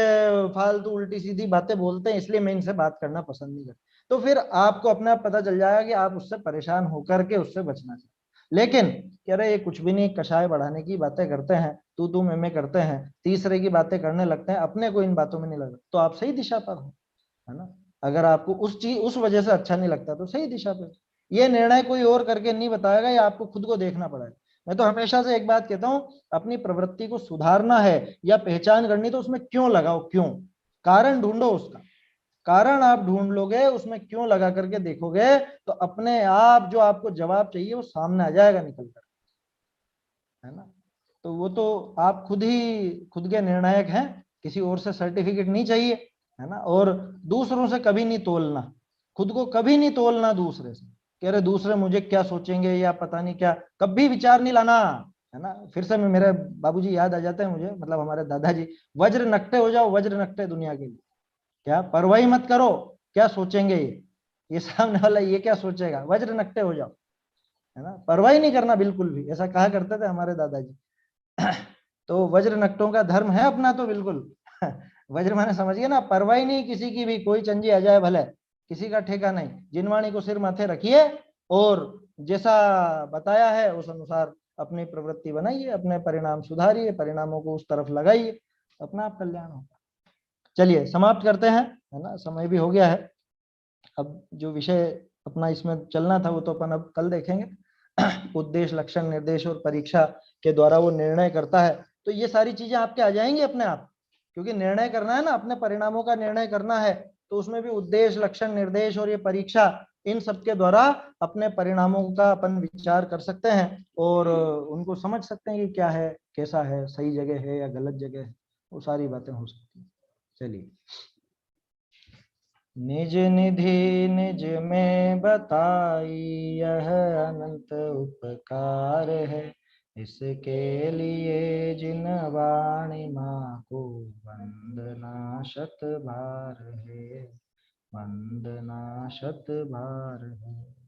फालतू उल्टी सीधी बातें बोलते हैं, इसलिए मैं इनसे बात करना पसंद नहीं करता। तो फिर आपको अपने आप पता चल जाएगा कि आप उससे परेशान होकर के उससे बचना चाहिए। लेकिन कह रहे ये कुछ भी नहीं, कषाय बढ़ाने की बातें करते हैं, तू मैं करते हैं, तीसरे की बातें करने लगते हैं, अपने को इन बातों में नहीं लगता, तो आप सही दिशा पर हो, है ना। अगर आपको उस चीज उस वजह से अच्छा नहीं लगता तो सही दिशा पे। ये निर्णय कोई और करके नहीं बताएगा, ये आपको खुद को देखना पड़ेगा। मैं तो हमेशा से एक बात कहता हूं, अपनी प्रवृत्ति को सुधारना है या पहचान करनी तो उसमें क्यों लगाओ, क्यों, कारण ढूंढो। उसका कारण आप ढूंढ लोगे, उसमें क्यों लगा करके देखोगे, तो अपने आप जो आपको जवाब चाहिए वो सामने आ जाएगा निकल कर, है ना। तो वो तो आप खुद ही खुद के निर्णायक हैं, किसी और से सर्टिफिकेट नहीं चाहिए, है ना। और दूसरों से कभी नहीं तोलना, खुद को कभी नहीं तोलना दूसरे से, कह रहे दूसरे मुझे क्या सोचेंगे या पता नहीं क्या, कभी विचार नहीं लाना, है ना। फिर से मेरे बाबूजी याद आ जाते हैं मुझे, मतलब हमारे दादाजी, वज्र नकटे हो जाओ, वज्र नकटे दुनिया के लिए, क्या परवाही मत करो क्या सोचेंगे ये सामने वाला ये क्या सोचेगा, वज्र नकटे हो जाओ, है ना। परवाही नहीं करना बिल्कुल भी, ऐसा कहा करते थे हमारे दादाजी। तो वज्र नकटों का धर्म है अपना तो बिल्कुल। वज्र माने समझिए ना, परवाही नहीं किसी की भी, कोई चंजी आ जाए भले, किसी का ठेका नहीं, जिनवाणी को सिर माथे रखिए और जैसा बताया है उस अनुसार अपनी प्रवृत्ति बनाइए, अपने परिणाम सुधारिए, परिणामों को उस तरफ लगाइए, अपना आप कल्याण होगा। चलिए समाप्त करते हैं, है ना, समय भी हो गया है। अब जो विषय अपना इसमें चलना था वो तो अपन अब कल देखेंगे। उद्देश्य, लक्षण, निर्देश और परीक्षा के द्वारा वो निर्णय करता है, तो ये सारी चीजें आपके आ जाएंगी अपने आप, क्योंकि निर्णय करना है ना, अपने परिणामों का निर्णय करना है, तो उसमें भी उद्देश्य, लक्षण, निर्देश और ये परीक्षा, इन सब के द्वारा अपने परिणामों का अपन विचार कर सकते हैं और उनको समझ सकते हैं कि क्या है, कैसा है, सही जगह है या गलत जगह है, वो सारी बातें हो सकती है। चलिए। निज निधि निज में बताई यह अनंत उपकार है, इसके लिए जिन वाणी माँ को वंदना शत बार है, वंदना शत बार है।